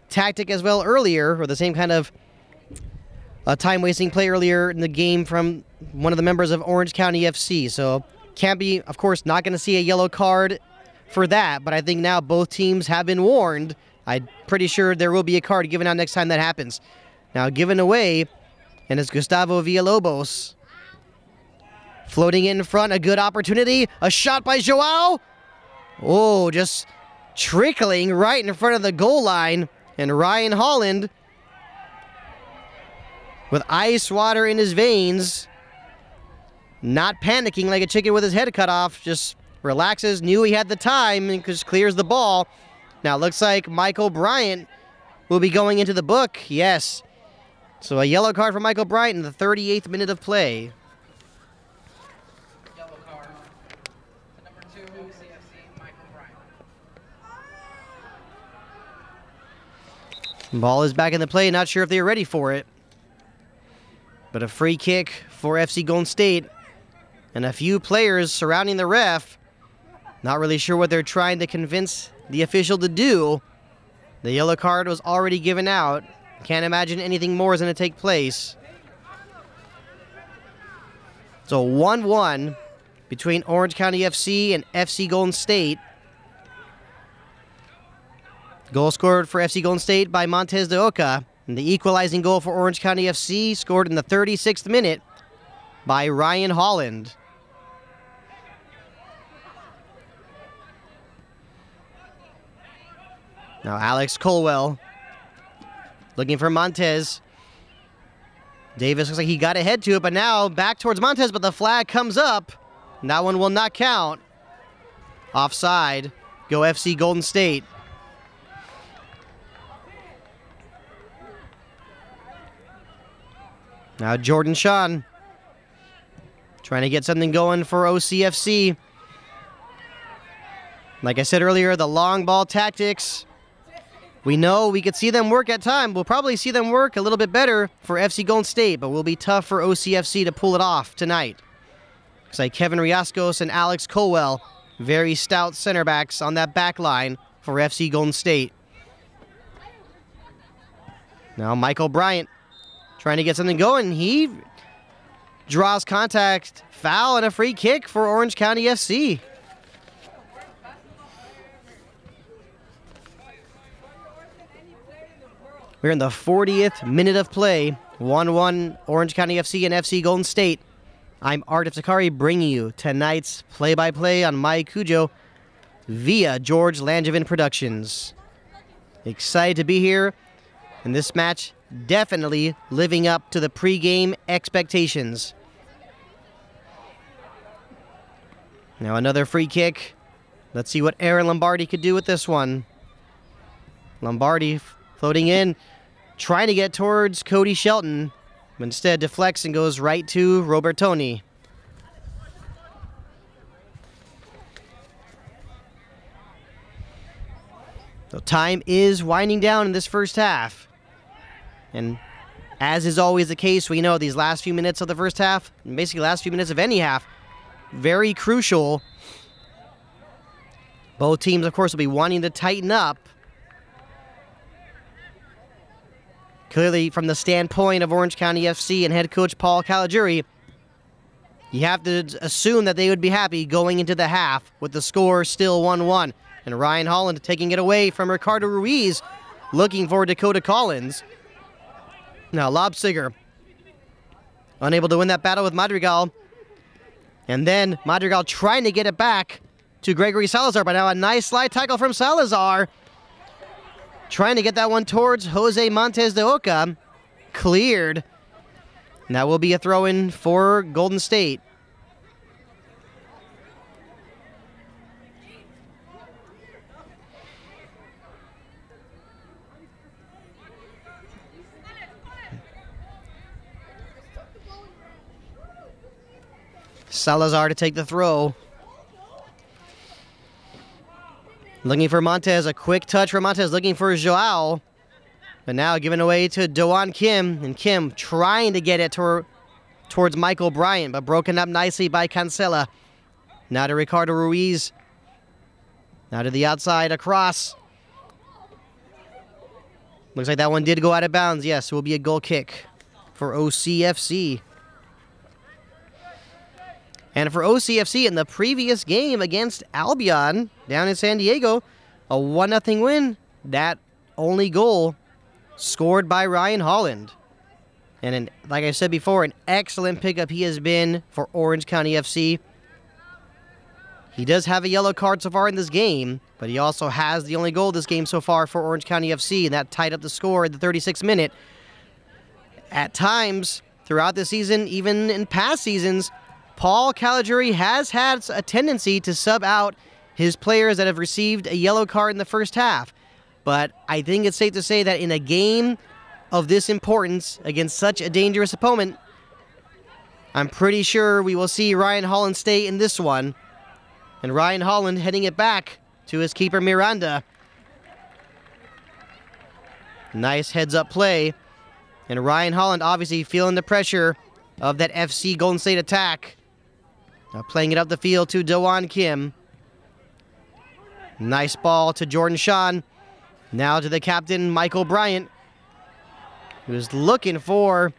tactic as well earlier, or the same kind of time-wasting play earlier in the game from one of the members of Orange County FC. So can't be, of course, not going to see a yellow card for that, but I think now both teams have been warned. I'm pretty sure there will be a card given out next time that happens. Now given away, and it's Gustavo Villalobos floating in front, a good opportunity, a shot by Joao. Oh, just trickling right in front of the goal line, and Ryan Holland with ice water in his veins, not panicking like a chicken with his head cut off, just relaxes, knew he had the time, and just clears the ball. Now, looks like Michael Bryant will be going into the book. Yes. So a yellow card for Michael Bryant in the 38th minute of play. Yellow card. Number 2, CFC, Michael Bryant. Ball is back in the play. Not sure if they are ready for it. But a free kick for FC Golden State. And a few players surrounding the ref. Not really sure what they're trying to convince the official to do. The yellow card was already given out. Can't imagine anything more is going to take place. So 1-1 between Orange County FC and FC Golden State. Goal scored for FC Golden State by Montez Dhoka. And the equalizing goal for Orange County FC scored in the 36th minute by Ryan Holland. Now Alex Colwell looking for Montez. Davis looks like he got ahead to it, but now back towards Montez, but the flag comes up. And that one will not count. Offside. Go FC Golden State. Now Jordan Sean trying to get something going for OCFC. Like I said earlier, the long ball tactics. We know we could see them work at times. We'll probably see them work a little bit better for FC Golden State, but will be tough for OCFC to pull it off tonight. Looks like Kevin Riascos and Alex Colwell, very stout center backs on that back line for FC Golden State. Now Michael Bryant trying to get something going. He draws contact, foul, and a free kick for Orange County FC. We're in the 40th minute of play. 1-1 Orange County FC and FC Golden State. I'm Art Iftikhari bringing you tonight's play-by-play on My Cujo via George Langevin Productions. Excited to be here, and this match definitely living up to the pregame expectations. Now another free kick. Let's see what Aaron Lombardi could do with this one. Lombardi floating in, trying to get towards Cody Shelton, but instead deflects and goes right to Robertoni. So time is winding down in this first half. And as is always the case, we know these last few minutes of the first half, basically last few minutes of any half, very crucial. Both teams, of course, will be wanting to tighten up. Clearly, from the standpoint of Orange County FC and head coach Paul Caligiuri, you have to assume that they would be happy going into the half with the score still 1-1. And Ryan Holland taking it away from Ricardo Ruiz, looking for Dakota Collins. Now Lobsiger, unable to win that battle with Madrigal. And then Madrigal trying to get it back to Gregory Salazar, but now a nice slide tackle from Salazar. Trying to get that one towards Jose Montes de Oca. Cleared. And that will be a throw-in for Golden State. Salazar to take the throw. Looking for Montez, a quick touch for Montez, looking for Joao. But now given away to Doan Kim, and Kim trying to get it towards Michael Bryant, but broken up nicely by Kinsella. Now to Ricardo Ruiz. Now to the outside, across. Looks like that one did go out of bounds. Yes, it will be a goal kick for OCFC. And for OCFC in the previous game against Albion down in San Diego, a 1-0 win. That only goal scored by Ryan Holland. And like I said before, an excellent pickup he has been for Orange County FC. He does have a yellow card so far in this game, but he also has the only goal this game so far for Orange County FC, and that tied up the score at the 36th minute. At times, throughout the season, even in past seasons, Paul Caligiuri has had a tendency to sub out his players that have received a yellow card in the first half. But I think it's safe to say that in a game of this importance against such a dangerous opponent, I'm pretty sure we will see Ryan Holland stay in this one. And Ryan Holland heading it back to his keeper Miranda. Nice heads-up play. And Ryan Holland obviously feeling the pressure of that FC Golden State attack. Now playing it up the field to Dewan Kim. Nice ball to Jordan Sean. Now to the captain, Michael Bryant, who's looking for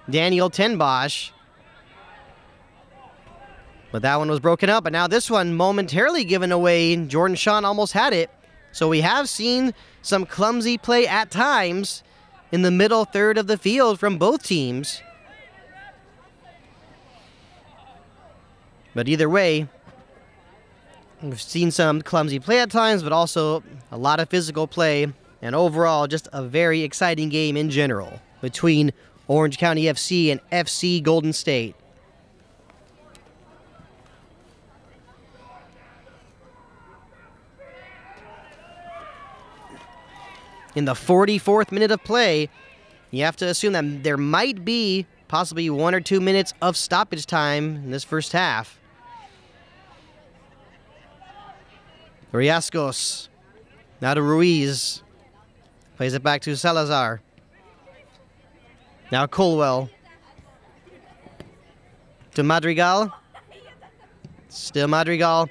Daniel Tenbosch. But that one was broken up, and now this one momentarily given away. Jordan Sean almost had it. So we have seen some clumsy play at times in the middle third of the field from both teams. But either way, we've seen some clumsy play at times, but also a lot of physical play, and overall just a very exciting game in general between Orange County FC and FC Golden State. In the 44th minute of play, you have to assume that there might be possibly 1 or 2 minutes of stoppage time in this first half. Riascos, now to Ruiz, plays it back to Salazar. Now Colwell, to Madrigal, still Madrigal.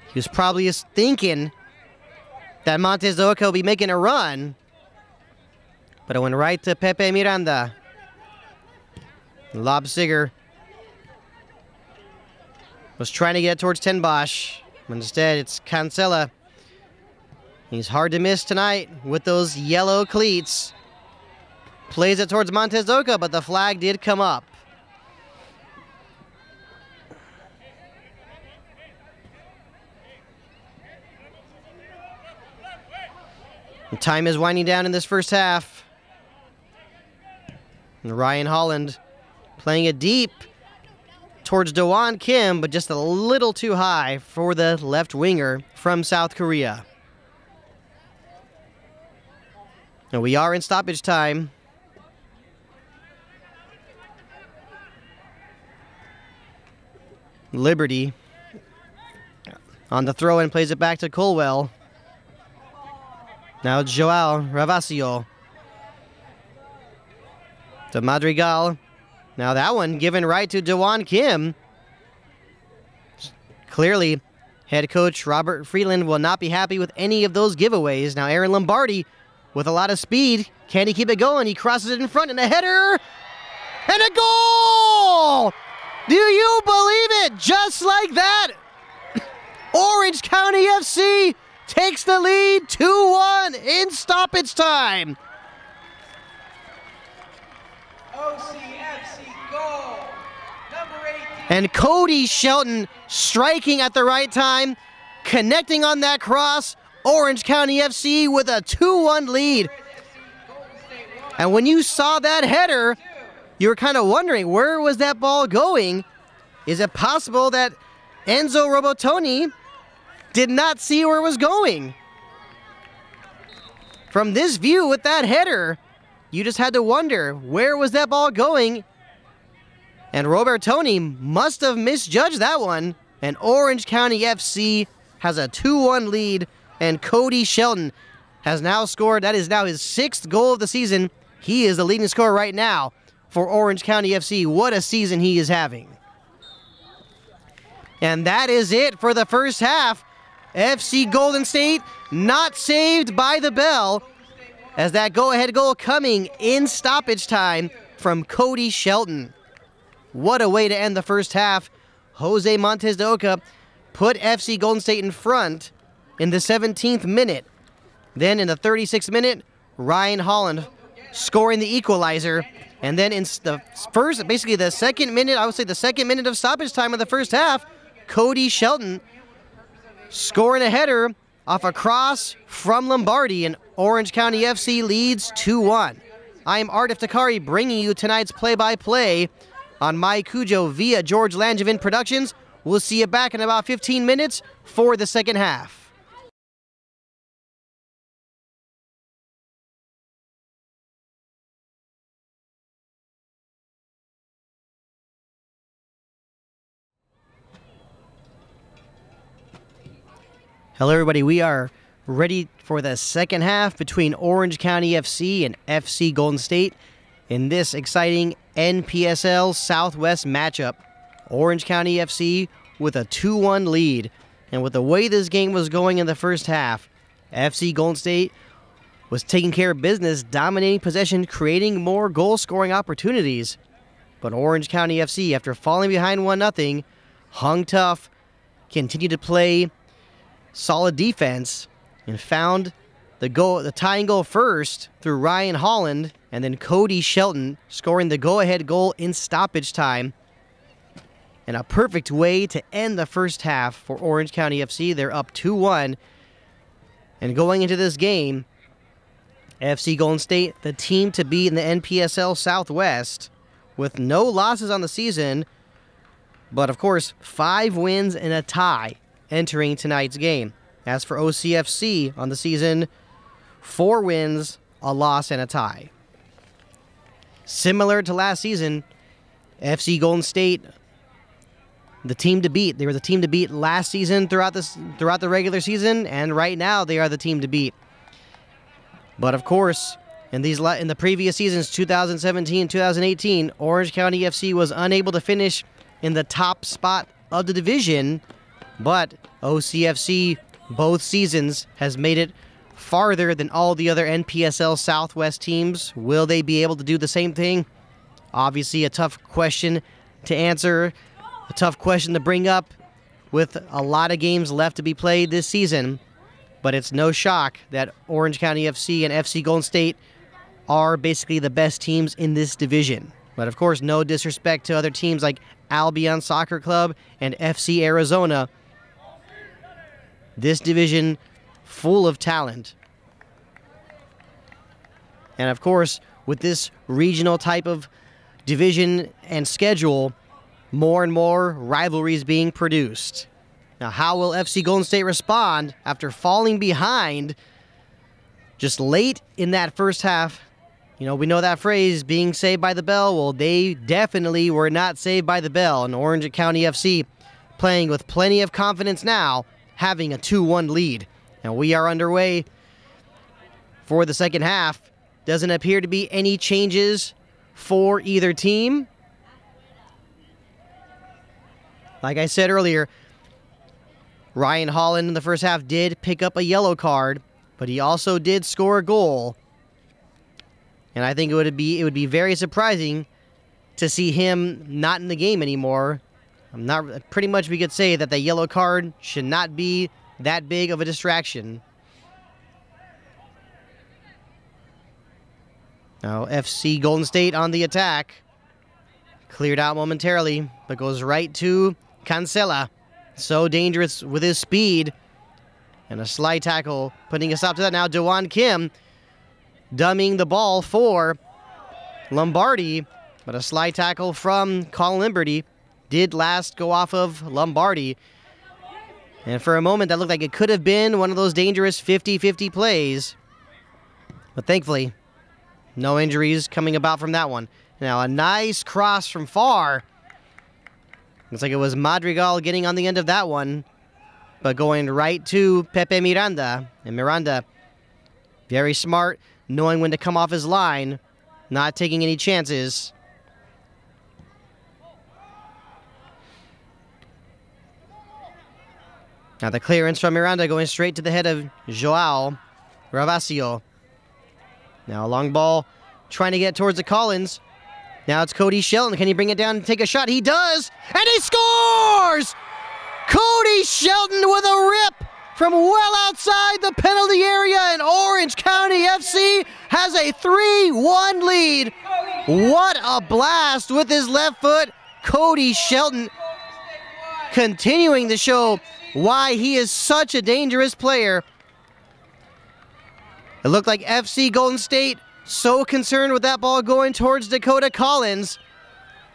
He was probably just thinking that Montez Dhoka will be making a run, but it went right to Pepe Miranda. Lobsiger was trying to get towards Tenbosch, but instead it's Kinsella. He's hard to miss tonight with those yellow cleats. Plays it towards Montez Dhoka, but the flag did come up. And time is winding down in this first half. And Ryan Holland playing it deep towards Dewan Kim, but just a little too high for the left winger from South Korea. And we are in stoppage time. Liberty on the throw-in, plays it back to Colwell. Now Joao Ravasio to Madrigal. Now that one given right to Dewan Kim. Clearly, head coach Robert Freeland will not be happy with any of those giveaways. Now Aaron Lombardi with a lot of speed. Can he keep it going? He crosses it in front and a header and a goal! Do you believe it? Just like that, Orange County FC takes the lead 2-1 in stoppage time. OCFC goal, number 18. And Cody Shelton striking at the right time, connecting on that cross. Orange County FC with a 2-1 lead. And when you saw that header, you were kind of wondering, where was that ball going? Is it possible that Enzo Robotoni did not see where it was going? From this view with that header, you just had to wonder, where was that ball going? And Robertoni must have misjudged that one. And Orange County FC has a 2-1 lead, and Cody Shelton has now scored. That is now his 6th goal of the season. He is the leading scorer right now for Orange County FC. What a season he is having. And that is it for the first half. FC Golden State not saved by the bell, as that go-ahead goal coming in stoppage time from Cody Shelton. What a way to end the first half. Jose Montes Dhoka put FC Golden State in front in the 17th minute. Then in the 36th minute, Ryan Holland scoring the equalizer. And then in the first, basically the second minute, I would say the second minute of stoppage time of the first half, Cody Shelton scoring a header off a cross from Lombardi, and Orange County FC leads 2-1. I am Art Iftikhari bringing you tonight's play-by-play on My Cujo via George Langevin Productions. We'll see you back in about 15 minutes for the second half. Hello everybody, we are ready for the second half between Orange County FC and FC Golden State. in this exciting NPSL Southwest matchup. Orange County FC with a 2-1 lead. And with the way this game was going in the first half, FC Golden State was taking care of business, dominating possession, creating more goal-scoring opportunities. But Orange County FC, after falling behind 1-0, hung tough, continued to play solid defense, and found the tying goal first through Ryan Holland, and then Cody Shelton scoring the go-ahead goal in stoppage time. And a perfect way to end the first half for Orange County FC. They're up 2-1. And going into this game, FC Golden State, the team to beat in the NPSL Southwest, with no losses on the season, but of course, 5 wins and a tie entering tonight's game. As for OCFC on the season, 4 wins, a loss, and a tie. Similar to last season, FC Golden State, the team to beat. They were the team to beat last season throughout the regular season, and right now they are the team to beat. But of course, in the previous seasons, 2017, 2018, Orange County FC was unable to finish in the top spot of the division, but OCFC both seasons has made it farther than all the other NPSL Southwest teams. Will they be able to do the same thing? Obviously a tough question to answer, a tough question to bring up with a lot of games left to be played this season. But it's no shock that Orange County FC and FC Golden State are basically the best teams in this division. But of course, no disrespect to other teams like Albion Soccer Club and FC Arizona. This division full of talent. And of course, with this regional type of division and schedule, more and more rivalries being produced. Now, how will FC Golden State respond after falling behind just late in that first half? You know, we know that phrase, being saved by the bell. Well, they definitely were not saved by the bell. And Orange County FC playing with plenty of confidence now, having a 2-1 lead. And we are underway for the second half. Doesn't appear to be any changes for either team. Like I said earlier, Ryan Holland in the first half did pick up a yellow card, but he also did score a goal. And I think it would be very surprising to see him not in the game anymore. Pretty much we could say that the yellow card should not be that big of a distraction. Now FC Golden State on the attack. Cleared out momentarily, but goes right to Kinsella. So dangerous with his speed. And a slide tackle, putting a stop to that. Now Dewan Kim dumming the ball for Lombardi. But a slide tackle from Collin Liberty did last go off of Lombardi. And for a moment, that looked like it could have been one of those dangerous 50-50 plays. But thankfully, no injuries coming about from that one. Now a nice cross from far. Looks like it was Madrigal getting on the end of that one, but going right to Pepe Miranda. And Miranda, very smart, knowing when to come off his line, not taking any chances. Now the clearance from Miranda going straight to the head of Joao Ravasio. Now a long ball, trying to get towards the Collins. Now it's Cody Shelton. Can he bring it down and take a shot? He does! And he scores! Cody Shelton with a rip from well outside the penalty area, and Orange County FC has a 3-1 lead. What a blast with his left foot. Cody Shelton continuing to show why he is such a dangerous player. It looked like FC Golden State so concerned with that ball going towards Dakota Collins.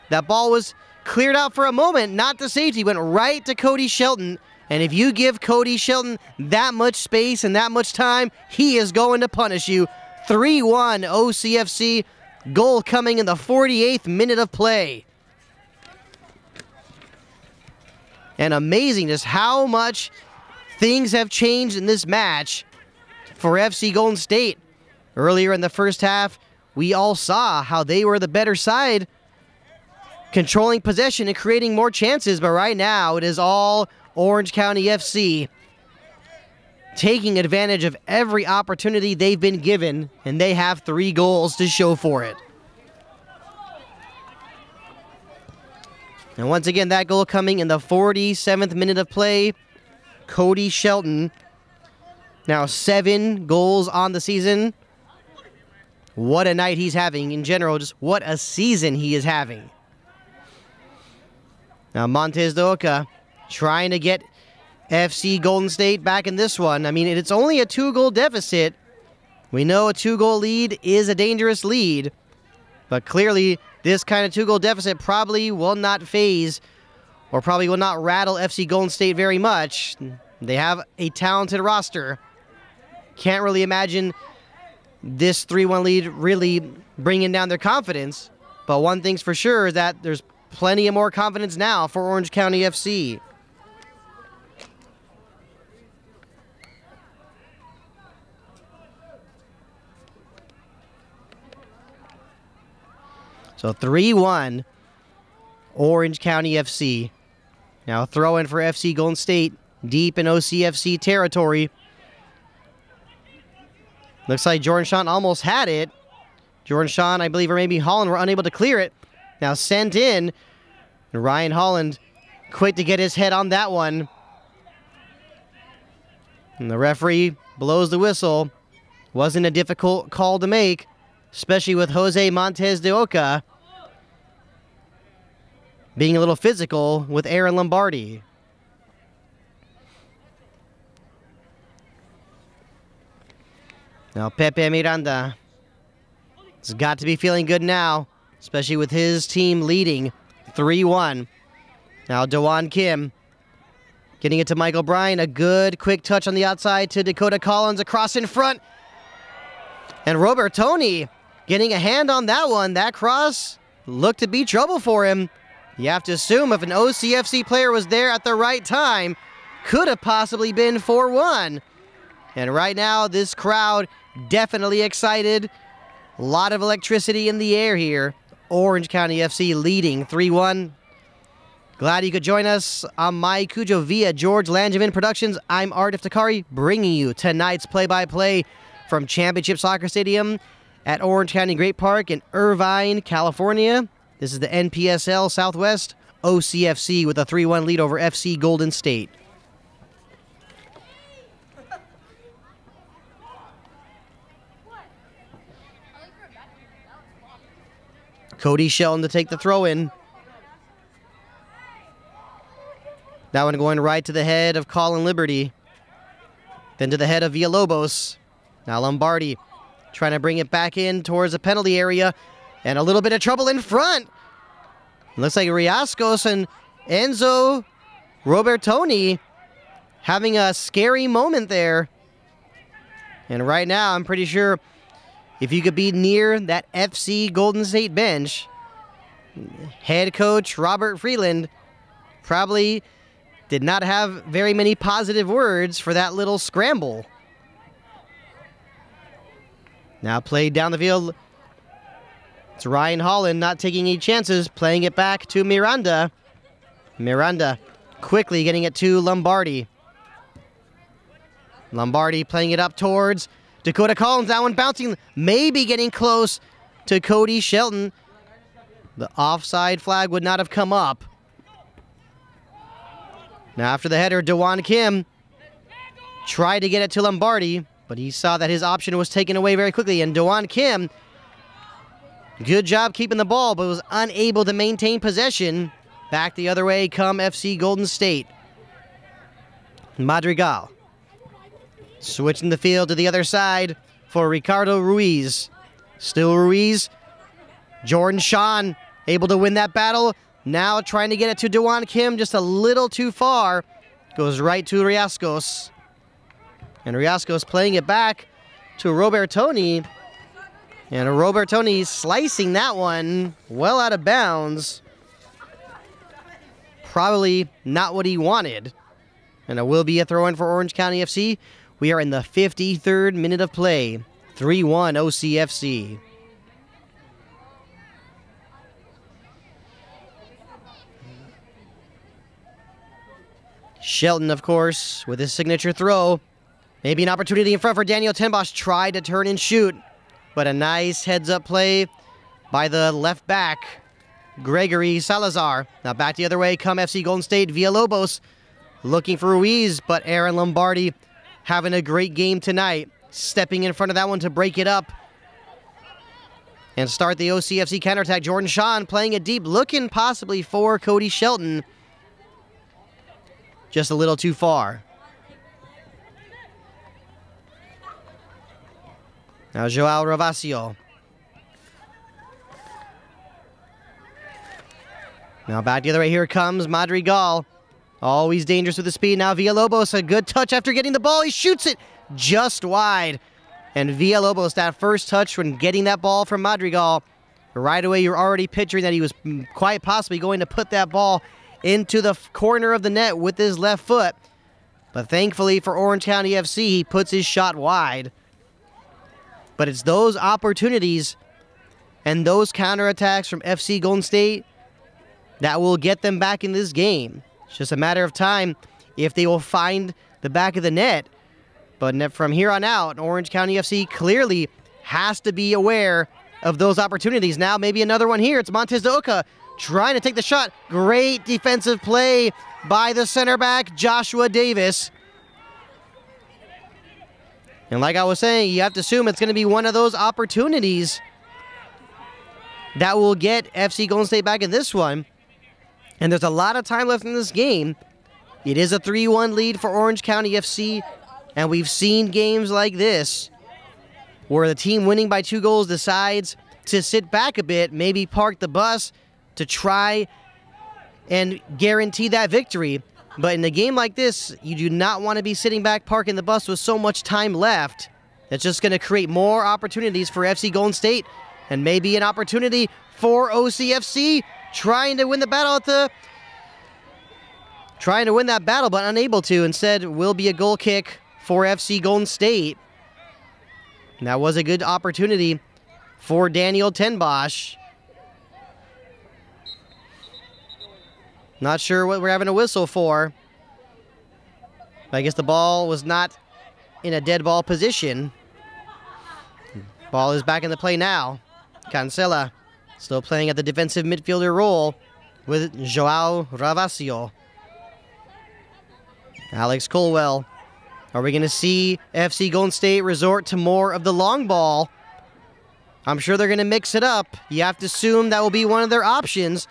That ball was cleared out for a moment, not to safety, went right to Cody Shelton. And if you give Cody Shelton that much space and that much time, he is going to punish you. 3-1 OCFC, goal coming in the 48th minute of play. And amazing just how much things have changed in this match for FC Golden State. Earlier in the first half, we all saw how they were the better side, controlling possession and creating more chances. But right now, it is all Orange County FC taking advantage of every opportunity they've been given, and they have 3 goals to show for it. And once again, that goal coming in the 47th minute of play. Cody Shelton, now 7 goals on the season. What a night he's having in general, just what a season he is having. Now Montez Dhoka trying to get FC Golden State back in this one. I mean, it's only a 2-goal deficit. We know a 2-goal lead is a dangerous lead, but clearly this kind of 2-goal deficit probably will not phase or probably will not rattle FC Golden State very much. They have a talented roster. Can't really imagine this 3-1 lead really bringing down their confidence, but one thing's for sure is that there's plenty of more confidence now for Orange County FC. So 3-1, Orange County FC. Now throw in for FC Golden State, deep in OCFC territory. Looks like Jordan Sean almost had it. Jordan Sean, I believe, or maybe Holland were unable to clear it. Now sent in. Ryan Holland, quick to get his head on that one. And the referee blows the whistle. Wasn't a difficult call to make, especially with Jose Montez Dhoka being a little physical with Aaron Lombardi. Now Pepe Miranda has got to be feeling good now, especially with his team leading 3-1. Now Dewan Kim getting it to Michael Bryan. A good quick touch on the outside to Dakota Collins across in front. And Robert Tony getting a hand on that one. That cross looked to be trouble for him. You have to assume if an OCFC player was there at the right time, could have possibly been 4-1. And right now, this crowd definitely excited. A lot of electricity in the air here. Orange County FC leading 3-1. Glad you could join us on My Cujo via George Langevin Productions. I'm Art Iftikhari, bringing you tonight's play-by-play from Championship Soccer Stadium at Orange County Great Park in Irvine, California. This is the Npsl Southwest OCFC with a 3-1 lead over FC Golden State. Cody Shelton to take the throw in. That one going right to the head of Collin Liberty. Then to the head of Villalobos. Now Lombardi trying to bring it back in towards the penalty area. And a little bit of trouble in front. Looks like Riascos and Enzo Robertoni having a scary moment there. And right now, I'm pretty sure if you could be near that FC Golden State bench, head coach Robert Freeland probably did not have very many positive words for that little scramble. Now played down the field. It's Ryan Holland not taking any chances, playing it back to Miranda. Miranda quickly getting it to Lombardi. Lombardi playing it up towards Dakota Collins. That one bouncing, maybe getting close to Cody Shelton. The offside flag would not have come up. Now after the header, Dewan Kim tried to get it to Lombardi, but he saw that his option was taken away very quickly. And Dewan Kim, good job keeping the ball, but was unable to maintain possession. Back the other way come FC Golden State. Madrigal switching the field to the other side for Ricardo Ruiz. Still Ruiz. Jordan Sean able to win that battle. Now trying to get it to Dewan Kim, just a little too far. Goes right to Riascos. And Riascos playing it back to Robertoni. And Robertoni slicing that one well out of bounds. Probably not what he wanted. And it will be a throw-in for Orange County FC. We are in the 53rd minute of play. 3-1 OCFC. Shelton, of course, with his signature throw. Maybe an opportunity in front for Daniel Tenbosch. Tried to turn and shoot, but a nice heads-up play by the left back, Gregory Salazar. Now back the other way come FC Golden State. Villalobos looking for Ruiz, but Aaron Lombardi having a great game tonight. Stepping in front of that one to break it up and start the OCFC counterattack. Jordan Sean playing it deep, looking possibly for Cody Shelton. Just a little too far. Now Joao Ravasio. Now back the other way. Here comes Madrigal. Always dangerous with the speed. Now Villalobos, a good touch after getting the ball. He shoots it just wide. And Villalobos, that first touch when getting that ball from Madrigal, right away you're already picturing that he was quite possibly going to put that ball into the corner of the net with his left foot. But thankfully for Orange County FC, he puts his shot wide. But it's those opportunities and those counterattacks from FC Golden State that will get them back in this game. It's just a matter of time if they will find the back of the net. But from here on out, Orange County FC clearly has to be aware of those opportunities. Now maybe another one here. It's Montez Dhoka trying to take the shot. Great defensive play by the center back, Joshua Davis. And like I was saying, you have to assume it's going to be one of those opportunities that will get FC Golden State back in this one. And there's a lot of time left in this game. It is a 3-1 lead for Orange County FC. And we've seen games like this where the team winning by 2 goals decides to sit back a bit, maybe park the bus to try and guarantee that victory. But in a game like this, you do not want to be sitting back parking the bus with so much time left. That's just going to create more opportunities for FC Golden State and maybe an opportunity for OCFC trying to win the battle but unable to. Instead, will be a goal kick for FC Golden State. And that was a good opportunity for Daniel Tenbosch. Not sure what we're having a whistle for. But I guess the ball was not in a dead ball position. Ball is back in the play now. Kinsella still playing at the defensive midfielder role with Joao Ravasio. Alex Colwell. Are we going to see FC Golden State resort to more of the long ball? I'm sure they're going to mix it up. You have to assume that will be one of their options.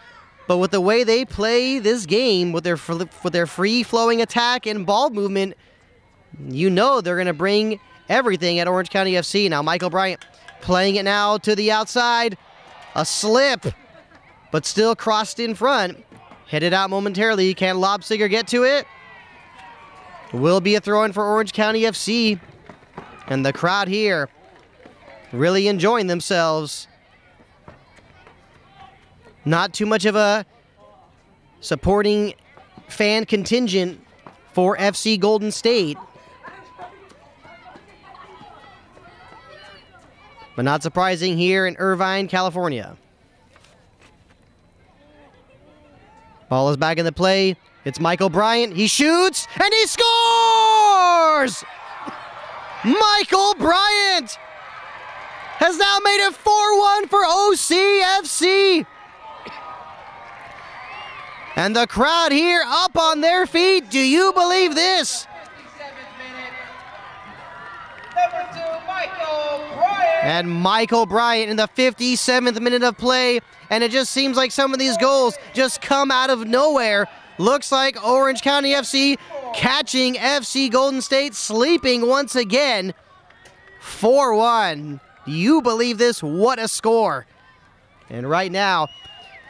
But with the way they play this game, with their free-flowing attack and ball movement, you know they're going to bring everything at Orange County FC. Now Michael Bryant playing it now to the outside. A slip, but still crossed in front. Headed out momentarily. Can Lobsiger get to it? Will be a throw-in for Orange County FC. And the crowd here really enjoying themselves. Not too much of a supporting fan contingent for FC Golden State. But not surprising here in Irvine, California. Ball is back in the play. It's Michael Bryant. He shoots, and he scores! Michael Bryant has now made it 4-1 for OCFC. And the crowd here up on their feet. Do you believe this? 57th minute. Number 2, Michael Bryant. And Michael Bryant in the 57th minute of play. And it just seems like some of these goals just come out of nowhere. Looks like Orange County FC catching FC Golden State sleeping once again. 4-1. Do you believe this? What a score. And right now,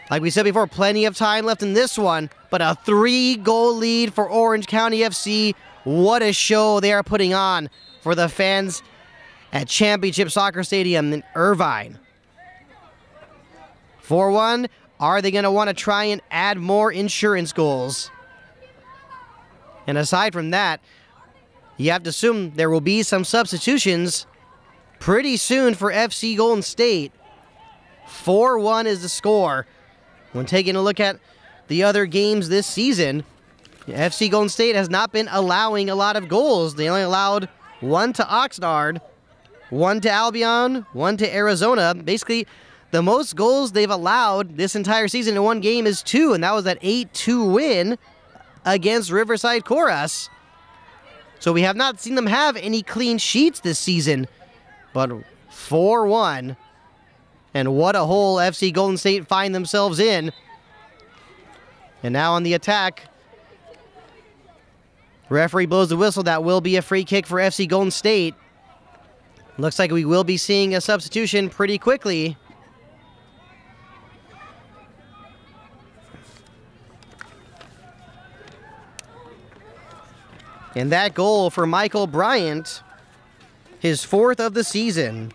like we said before, plenty of time left in this one, but a 3-goal lead for Orange County FC. What a show they are putting on for the fans at Championship Soccer Stadium in Irvine. 4-1. Are they going to want to try and add more insurance goals? And aside from that, you have to assume there will be some substitutions pretty soon for FC Golden State. 4-1 is the score. When taking a look at the other games this season, FC Golden State has not been allowing a lot of goals. They only allowed 1 to Oxnard, 1 to Albion, 1 to Arizona. Basically, the most goals they've allowed this entire season in one game is 2, and that was that 8-2 win against Riverside Chorus. So we have not seen them have any clean sheets this season, but 4-1. And what a hole FC Golden State find themselves in. And now on the attack, referee blows the whistle. That will be a free kick for FC Golden State. Looks like we will be seeing a substitution pretty quickly. And that goal for Michael Bryant, his 4th of the season.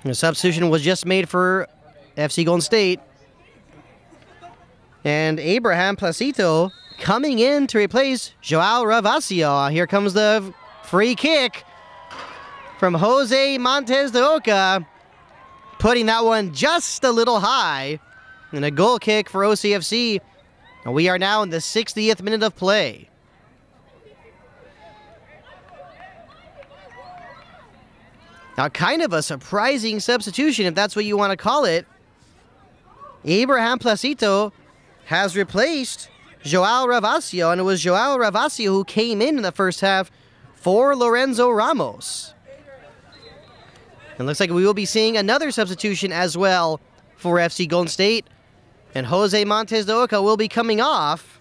The substitution was just made for FC Golden State. And Abraham Placeto coming in to replace Joao Ravasio. Here comes the free kick from Jose Montes Dhoka, putting that one just a little high. And a goal kick for OCFC. And we are now in the 60th minute of play. Now, kind of a surprising substitution, if that's what you want to call it. Abraham Placeto has replaced Joao Ravasio, and it was Joao Ravasio who came in the first half for Lorenzo Ramos. It looks like we will be seeing another substitution as well for FC Golden State, and Jose Montes Dhoka will be coming off.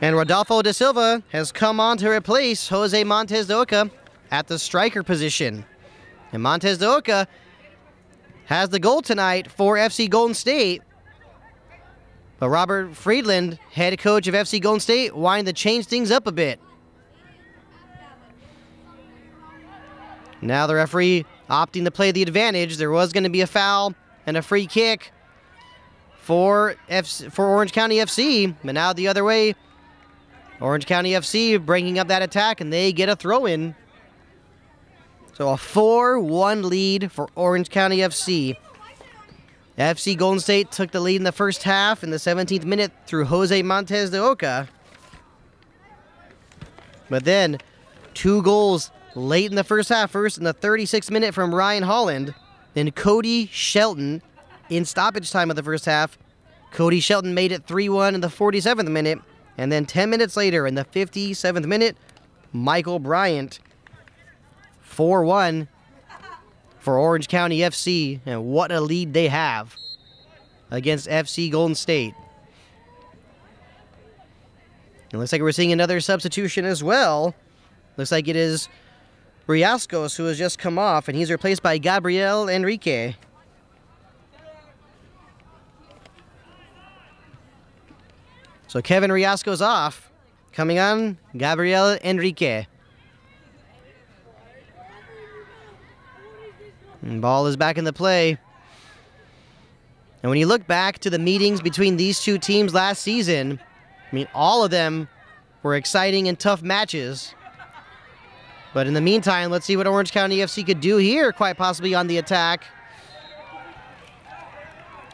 And Rodolfo da Silva has come on to replace Jose Montes Dhoka at the striker position. And Montes Dhoka has the goal tonight for FC Golden State. But Robert Friedland, head coach of FC Golden State, wanting to change things up a bit. Now the referee opting to play the advantage. There was going to be a foul and a free kick for Orange County FC. But now the other way, Orange County FC bringing up that attack, and they get a throw-in. So a 4-1 lead for Orange County FC. FC Golden State took the lead in the first half in the 17th minute through Jose Montes Dhoka. But then 2 goals late in the first half. First in the 36th minute from Ryan Holland. Then Cody Shelton in stoppage time of the first half. Cody Shelton made it 3-1 in the 47th minute. And then 10 minutes later, in the 57th minute, Michael Bryant, 4-1 for Orange County FC. And what a lead they have against FC Golden State. It looks like we're seeing another substitution as well. Looks like it is Riascos who has just come off, and he's replaced by Gabriel Enrique. So Kevin Riasco's off. Coming on, Gabriel Enrique. And ball is back in the play. And when you look back to the meetings between these two teams last season, I mean, all of them were exciting and tough matches. But in the meantime, let's see what Orange County FC could do here, quite possibly on the attack.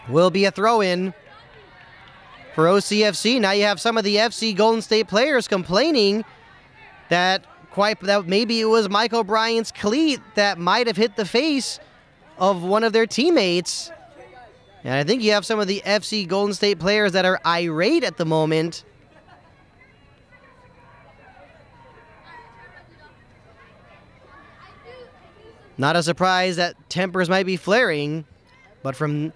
Will be a throw-in for OCFC. Now you have some of the FC Golden State players complaining that maybe it was Michael Bryant's cleat that might have hit the face of one of their teammates. And I think you have some of the FC Golden State players that are irate at the moment. Not a surprise that tempers might be flaring, but from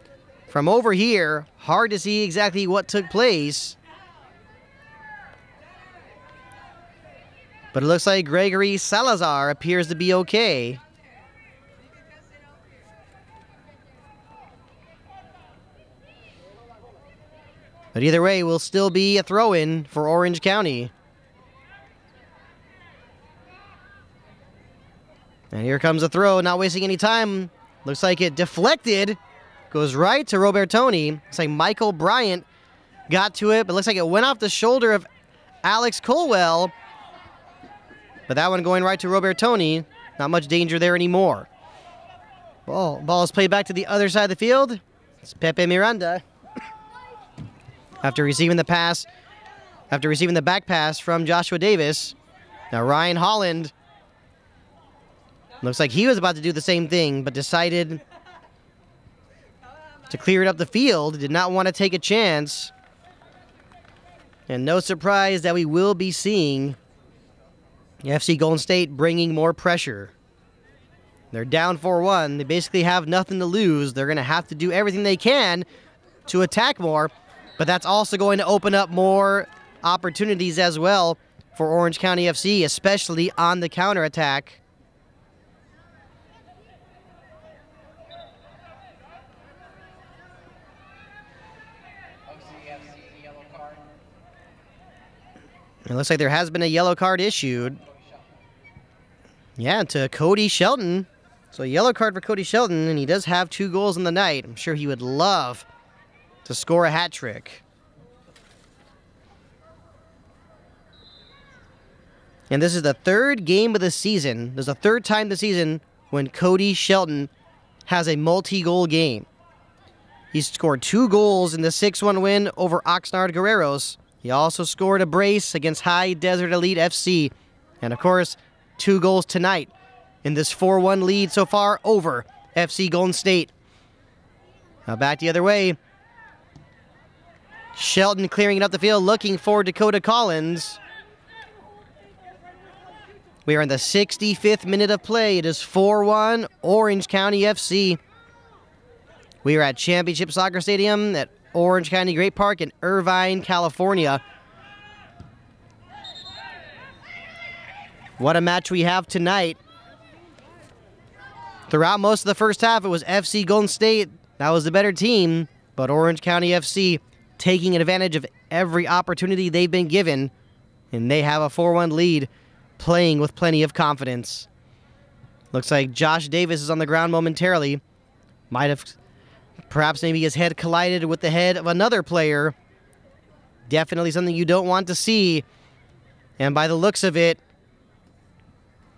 over here, hard to see exactly what took place. But it looks like Gregory Salazar appears to be okay. But either way, will still be a throw-in for Orange County. And here comes a throw, not wasting any time. Looks like it deflected goes right to Robertoni. It's like Michael Bryant got to it, but looks like it went off the shoulder of Alex Colwell. But that one going right to Robertoni. Not much danger there anymore. Ball is played back to the other side of the field. It's Pepe Miranda. After receiving the back pass from Joshua Davis. Now Ryan Holland. Looks like he was about to do the same thing, but decided to clear it up the field. Did not want to take a chance. And no surprise that we will be seeing FC Golden State bringing more pressure. They're down 4-1. They basically have nothing to lose. They're going to have to do everything they can to attack more, but that's also going to open up more opportunities as well for Orange County FC, especially on the counterattack. It looks like there has been a yellow card issued. Yeah, to Cody Shelton. So a yellow card for Cody Shelton, and he does have 2 goals in the night. I'm sure he would love to score a hat trick. And this is the 3rd game of the season. There's a 3rd time this season when Cody Shelton has a multi-goal game. He's scored 2 goals in the 6-1 win over Oxnard Guerreros. He also scored a brace against High Desert Elite FC. And of course, 2 goals tonight in this 4-1 lead so far over FC Golden State. Now back the other way. Shelton clearing it up the field, looking for Dakota Collins. We are in the 65th minute of play. It is 4-1 Orange County FC. We are at Championship Soccer Stadium at Orange County Great Park in Irvine, California. What a match we have tonight. Throughout most of the first half, it was FC Golden State. That was the better team, but Orange County FC taking advantage of every opportunity they've been given, and they have a 4-1 lead, playing with plenty of confidence. Looks like Josh Davis is on the ground momentarily. Might have, perhaps maybe his head collided with the head of another player. Definitely something you don't want to see. And by the looks of it,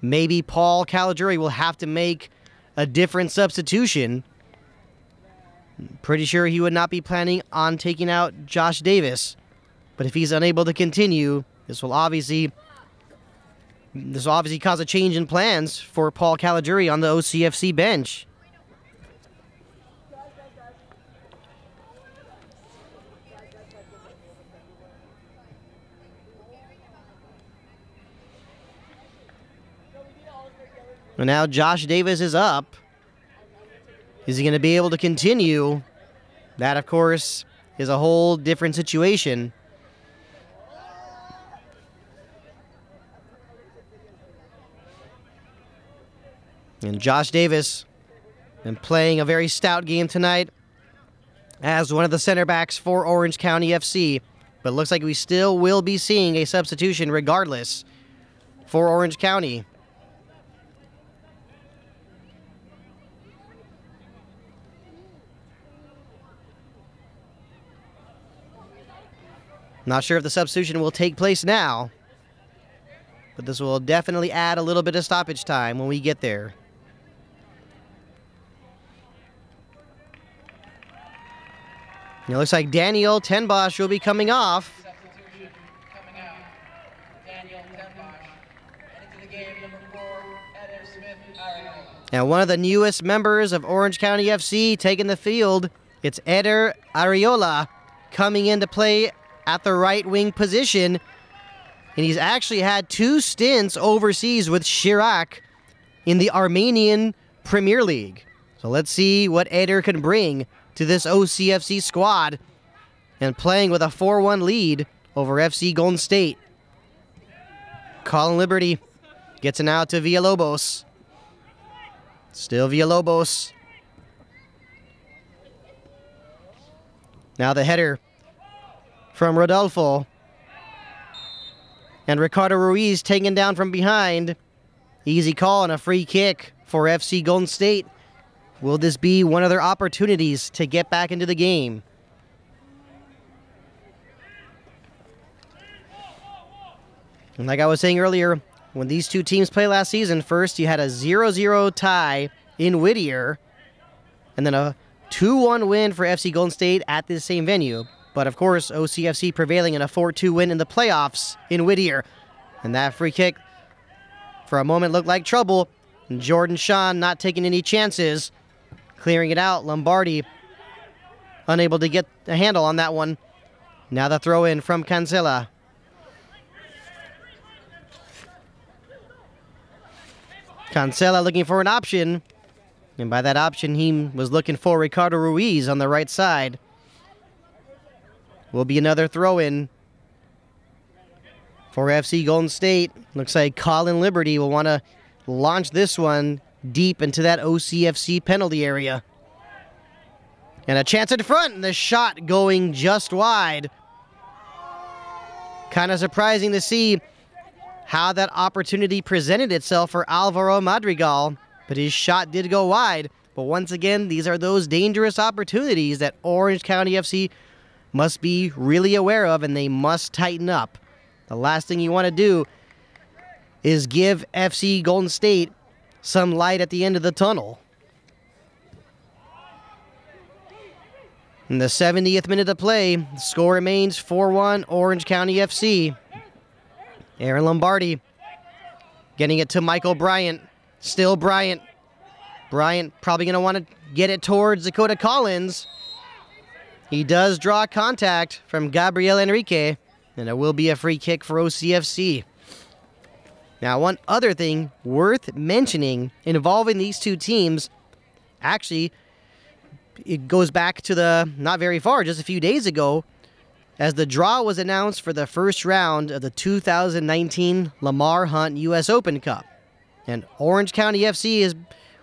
maybe Paul Caligiuri will have to make a different substitution. Pretty sure he would not be planning on taking out Josh Davis. But if he's unable to continue, this will obviously cause a change in plans for Paul Caligiuri on the OCFC bench. And now Josh Davis is up. Is he going to be able to continue? That, of course, is a whole different situation. And Josh Davis been playing a very stout game tonight as one of the center backs for Orange County FC. But it looks like we still will be seeing a substitution regardless for Orange County. Not sure if the substitution will take place now, but this will definitely add a little bit of stoppage time when we get there. And it looks like Daniel Tenbosch will be coming off. Substitution coming out. Daniel Tenbosch. Into the game, number 4, Eder Smith Ariola. And one of the newest members of Orange County FC taking the field, it's Eder Ariola coming in to play at the right wing position. And he's actually had 2 stints overseas with Chirac in the Armenian Premier League. So let's see what Eder can bring to this OCFC squad, and playing with a 4-1 lead over FC Golden State. Collin Liberty gets it out to Villalobos. Still Villalobos. Now the header from Rodolfo. And Ricardo Ruiz taken down from behind. Easy call and a free kick for FC Golden State. will this be one of their opportunities to get back into the game? And like I was saying earlier, when these two teams played last season, first you had a 0-0 tie in Whittier, and then a 2-1 win for FC Golden State at this same venue. But of course, OCFC prevailing in a 4-2 win in the playoffs in Whittier. And that free kick, for a moment, looked like trouble. And Jordan Sean not taking any chances, clearing it out. Lombardi unable to get a handle on that one. Now the throw in from Kinsella. Kinsella looking for an option. And by that option, he was looking for Ricardo Ruiz on the right side. Will be another throw-in for FC Golden State. Looks like Collin Liberty will want to launch this one deep into that OCFC penalty area. And a chance in front, and the shot going just wide. Kind of surprising to see how that opportunity presented itself for Alvaro Madrigal, but his shot did go wide. But once again, these are those dangerous opportunities that Orange County FC must be really aware of, and they must tighten up. The last thing you want to do is give FC Golden State some light at the end of the tunnel. In the 70th minute of play, the score remains 4-1 Orange County FC. Aaron Lombardi getting it to Michael Bryant. Still Bryant. Bryant probably going to want to get it towards Dakota Collins. He does draw contact from Gabriel Enrique, and it will be a free kick for OCFC. Now, one other thing worth mentioning involving these two teams, actually, it goes back to the not very far, just a few days ago, as the draw was announced for the first round of the 2019 Lamar Hunt U.S. Open Cup. And Orange County FC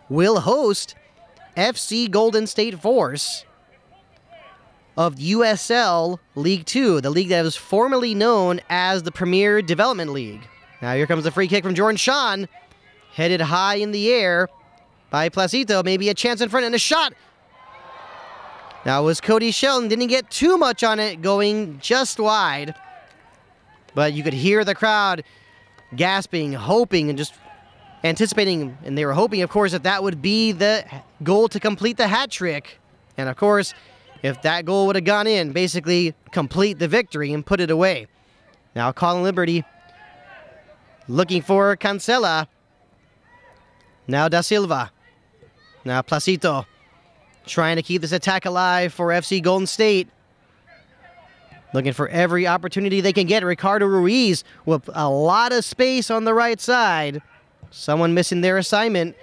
will host FC Golden State Force of USL League 2, the league that was formerly known as the Premier Development League. Now here comes the free kick from Jordan Sean, headed high in the air by Placeto. Maybe a chance in front and a shot. Now it was Cody Sheldon, didn't get too much on it, going just wide. But you could hear the crowd gasping, hoping, and just anticipating. And they were hoping, of course, that that would be the goal to complete the hat trick. And of course, if that goal would have gone in, basically complete the victory and put it away. Now Collin Liberty looking for Kinsella. Now Da Silva. Now Placeto trying to keep this attack alive for FC Golden State. Looking for every opportunity they can get. Ricardo Ruiz with a lot of space on the right side. Someone missing their assignment.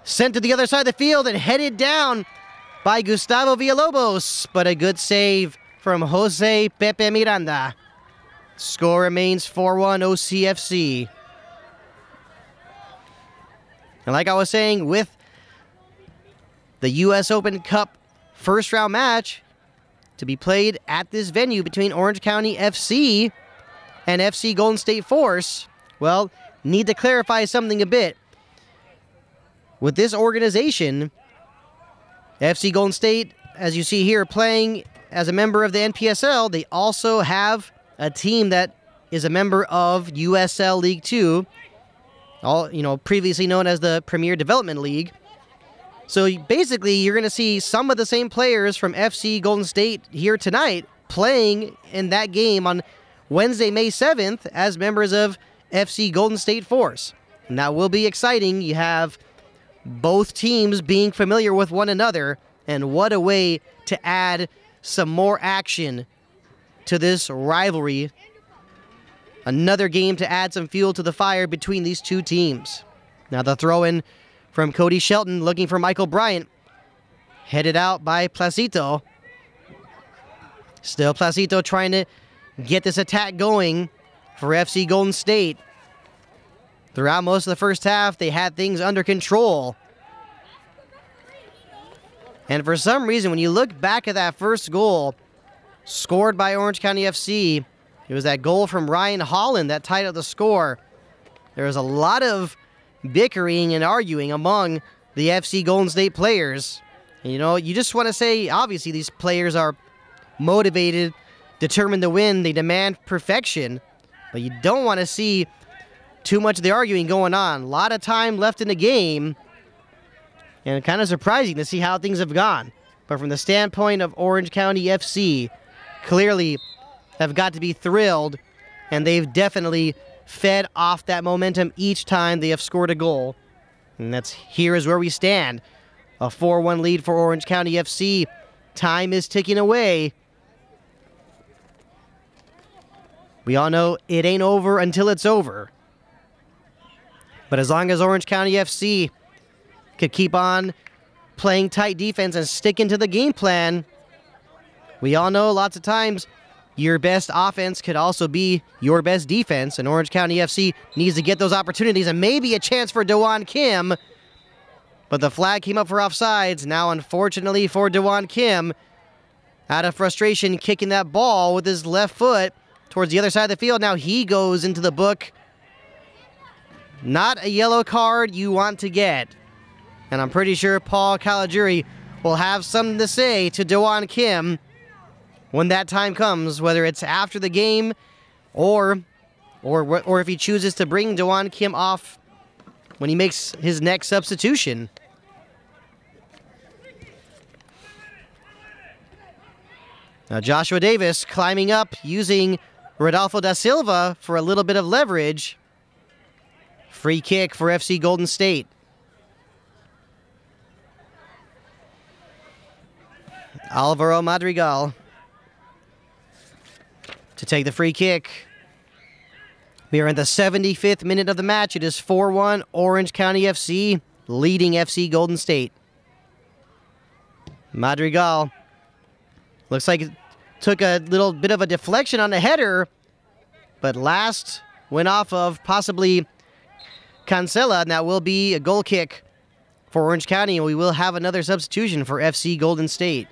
Sent to the other side of the field and headed down by Gustavo Villalobos, but a good save from Jose Pepe Miranda. Score remains 4-1 OCFC. And like I was saying, with the U.S. Open Cup first round match to be played at this venue between Orange County FC and FC Golden State Force, well, need to clarify something a bit. With this organization, FC Golden State, as you see here, playing as a member of the Npsl, they also have a team that is a member of USL League 2, previously known as the Premier Development League. So basically, you're going to see some of the same players from FC Golden State here tonight playing in that game on Wednesday, May 7th as members of FC Golden State Force. And that will be exciting. You have both teams being familiar with one another, and what a way to add some more action to this rivalry. Another game to add some fuel to the fire between these two teams. Now the throw-in from Cody Shelton looking for Michael Bryant. Headed out by Placeto. Still Placeto trying to get this attack going for FC Golden State. Throughout most of the first half, they had things under control. And for some reason, when you look back at that first goal scored by Orange County FC, it was that goal from Ryan Holland that tied up the score. There was a lot of bickering and arguing among the FC Golden State players. And, you know, you just want to say, obviously, these players are motivated, determined to win. They demand perfection. But you don't want to see too much of the arguing going on. A lot of time left in the game. And kind of surprising to see how things have gone. But from the standpoint of Orange County FC, clearly have got to be thrilled. And they've definitely fed off that momentum each time they have scored a goal. And here is where we stand. A 4-1 lead for Orange County FC. Time is ticking away. We all know it ain't over until it's over. But as long as Orange County FC could keep on playing tight defense and sticking to the game plan, we all know lots of times your best offense could also be your best defense, and Orange County FC needs to get those opportunities and maybe a chance for Dewan Kim. But the flag came up for offsides. Now, unfortunately for Dewan Kim, out of frustration, kicking that ball with his left foot towards the other side of the field. Now he goes into the book. Not a yellow card you want to get. And I'm pretty sure Paul Caligiuri will have something to say to Dewan Kim when that time comes, whether it's after the game or if he chooses to bring Dewan Kim off when he makes his next substitution. Now Joshua Davis climbing up, using Rodolfo da Silva for a little bit of leverage. Free kick for FC Golden State. Alvaro Madrigal to take the free kick. We are in the 75th minute of the match. It is 4-1 Orange County FC leading FC Golden State. Madrigal looks like it took a little bit of a deflection on the header, but last went off of possibly Kinsella, and that will be a goal kick for Orange County, and we will have another substitution for FC Golden State.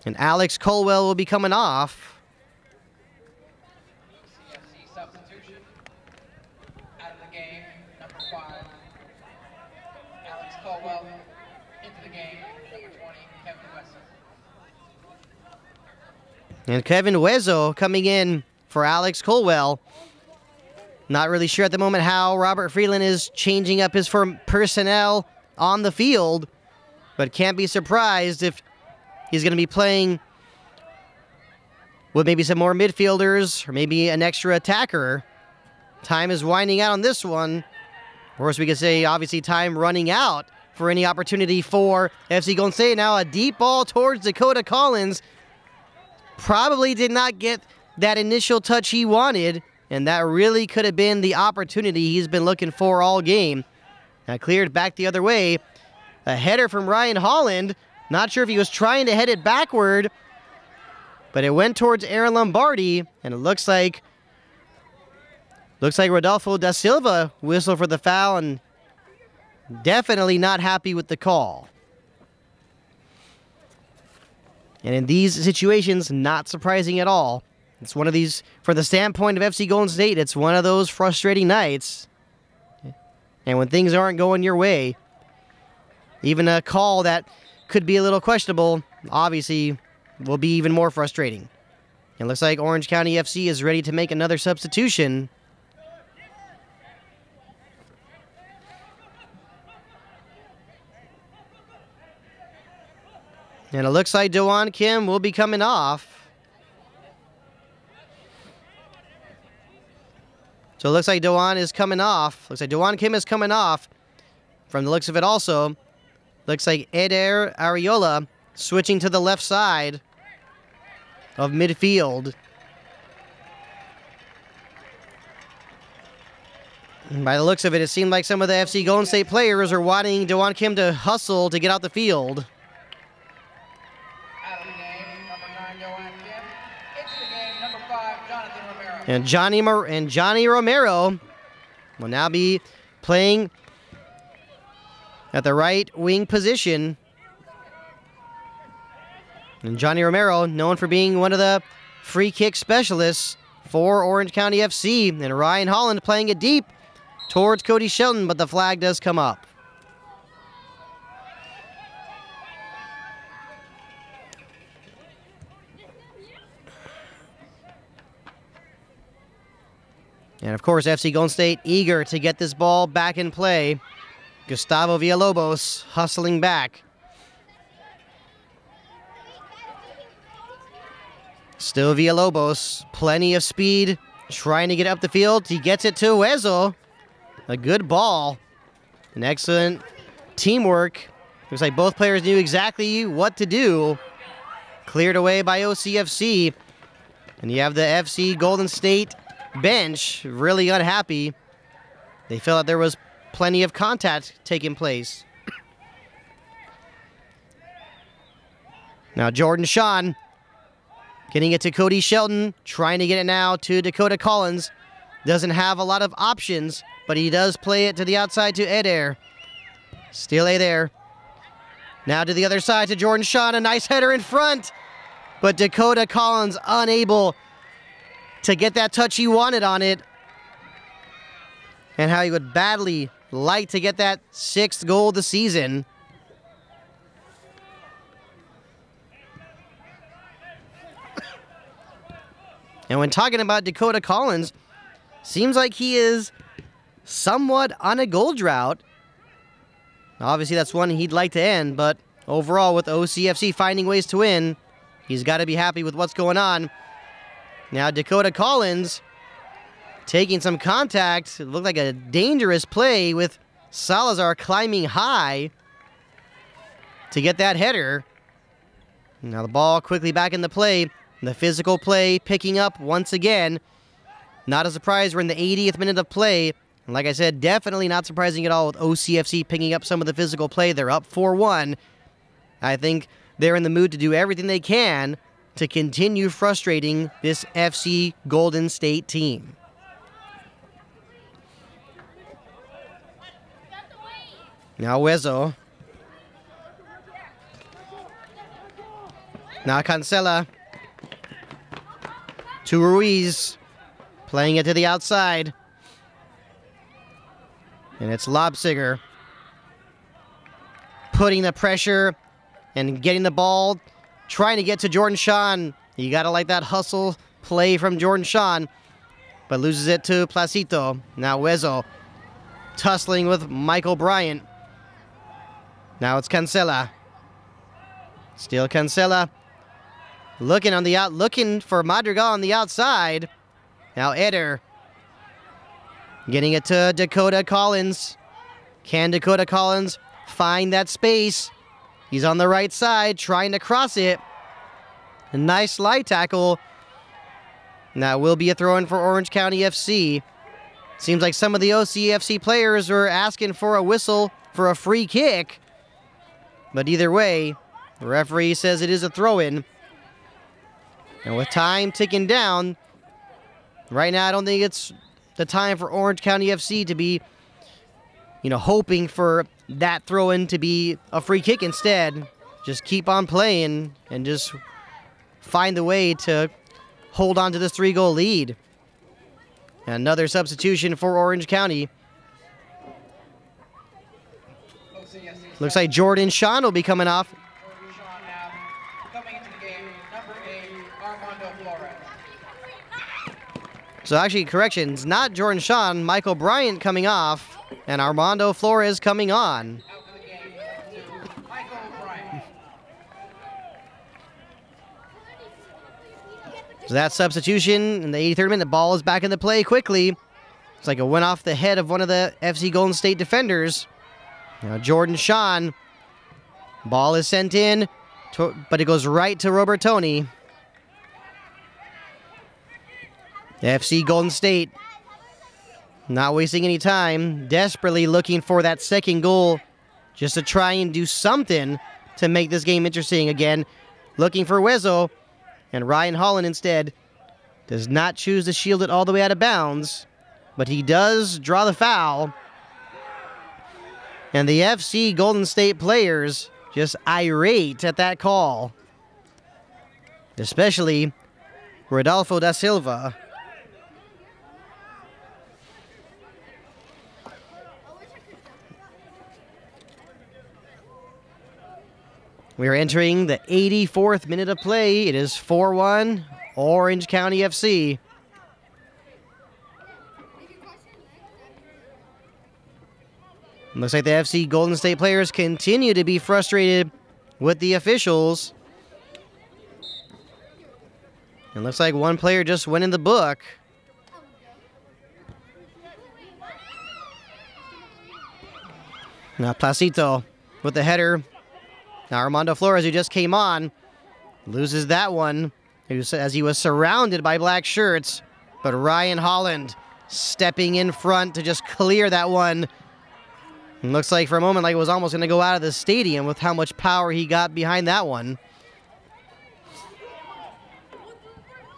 And Alex Colwell will be coming off. CFC substitution. Out of the game, number 5. Alex Colwell into the game, number 20, Kevin Wesson. And Kevin Wezo coming in for Alex Colwell. Not really sure at the moment how Robert Freeland is changing up his personnel on the field, but can't be surprised if he's going to be playing with maybe some more midfielders or maybe an extra attacker. Time is winding out on this one. Of course, we could say, obviously, time running out for any opportunity for FC Golden State. Now a deep ball towards Dakota Collins. Probably did not get that initial touch he wanted, and that really could have been the opportunity he's been looking for all game. Now cleared back the other way. A header from Ryan Holland. Not sure if he was trying to head it backward, but it went towards Aaron Lombardi, and it looks like Rodolfo da Silva whistled for the foul, and definitely not happy with the call. And in these situations, not surprising at all. It's one of these, from the standpoint of FC Golden State, it's one of those frustrating nights. And when things aren't going your way, even a call that could be a little questionable, obviously, will be even more frustrating. It looks like Orange County FC is ready to make another substitution. And it looks like Dewan Kim will be coming off. So it looks like Dewan is coming off. Looks like Dewan Kim is coming off. From the looks of it also, looks like Eder Ariola switching to the left side of midfield. And by the looks of it, it seemed like some of the FC Golden State players are wanting Dewan Kim to hustle to get out the field. Out of the game, number 9, Dewan Kim. Into the game, number 5, Jonathan Romero. And Johnny Romero will now be playing at the right wing position. And Johnny Romero, known for being one of the free kick specialists for Orange County FC. And Ryan Holland playing it deep. towards Cody Shelton, but the flag does come up. And of course, FC Golden State eager to get this ball back in play. Gustavo Villalobos hustling back. Still Villalobos, plenty of speed, trying to get up the field. He gets it to Wezo. A good ball. An excellent teamwork. Looks like both players knew exactly what to do. Cleared away by OCFC. And you have the FC Golden State bench really unhappy. They felt that there was plenty of contact taking place. Now Jordan Sean getting it to Cody Shelton, trying to get it now to Dakota Collins. Doesn't have a lot of options, but he does play it to the outside to Eder. Still Eder. Now to the other side to Jordan Sean, a nice header in front. But Dakota Collins unable to get that touch he wanted on it. And how he would badly like to get that 6th goal of the season. And when talking about Dakota Collins, seems like he is somewhat on a goal drought. Obviously, that's one he'd like to end, but overall, with OCFC finding ways to win, he's got to be happy with what's going on. Now, Dakota Collins taking some contact. It looked like a dangerous play with Salazar climbing high to get that header. Now the ball quickly back in the play. The physical play picking up once again. Not a surprise, we're in the 80th minute of play. And like I said, definitely not surprising at all with OCFC picking up some of the physical play. They're up 4-1. I think they're in the mood to do everything they can to continue frustrating this FC Golden State team. Now Wezo. Now Kinsella. To Ruiz. Playing it to the outside. And it's Lobsiger. Putting the pressure and getting the ball. Trying to get to Jordan Sean. You got to like that hustle play from Jordan Sean. But loses it to Placeto. Now Wezo. Tussling with Michael Bryant. Now it's Kinsella. Still Kinsella. Looking for Madrigal on the outside. Now Eder. Getting it to Dakota Collins. Can Dakota Collins find that space? He's on the right side, trying to cross it. A nice slide tackle. And that will be a throw-in for Orange County FC. Seems like some of the OCFC players are asking for a whistle for a free kick. But either way, the referee says it is a throw-in. And with time ticking down, right now I don't think it's the time for Orange County FC to be, hoping for that throw-in to be a free kick instead. Just keep on playing and just find a way to hold on to this 3-goal lead. Another substitution for Orange County. Looks like Jordan Sean will be coming off. So actually, corrections, not Jordan Sean, Michael Bryant coming off, and Armando Flores coming on. So that substitution in the 83rd minute, the ball is back in the play quickly. It's like it went off the head of one of the FC Golden State defenders. Now Jordan Sean, ball is sent in, but it goes right to Robertoni. FC Golden State not wasting any time, desperately looking for that second goal just to try and do something to make this game interesting again. Looking for Wezo, and Ryan Holland instead does not choose to shield it all the way out of bounds, but he does draw the foul. And the FC Golden State players just irate at that call, especially Rodolfo da Silva. We are entering the 84th minute of play. It is 4-1, Orange County FC. Looks like the FC Golden State players continue to be frustrated with the officials. It looks like one player just went in the book. Now Placeto with the header. Now Armando Flores, who just came on, loses that one as he was surrounded by black shirts. But Ryan Holland stepping in front to just clear that one. It looks like for a moment like it was almost going to go out of the stadium with how much power he got behind that one.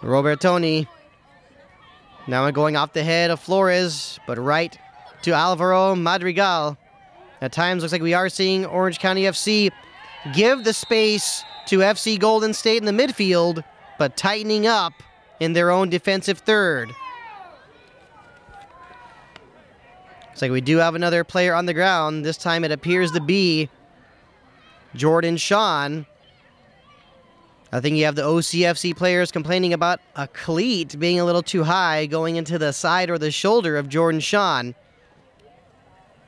Robertoni now going off the head of Flores, but right to Alvaro Madrigal. At times looks like we are seeing Orange County FC give the space to FC Golden State in the midfield, but tightening up in their own defensive third. Looks like we do have another player on the ground. This time it appears to be Jordan Sean. I think you have the OCFC players complaining about a cleat being a little too high going into the side or the shoulder of Jordan Sean.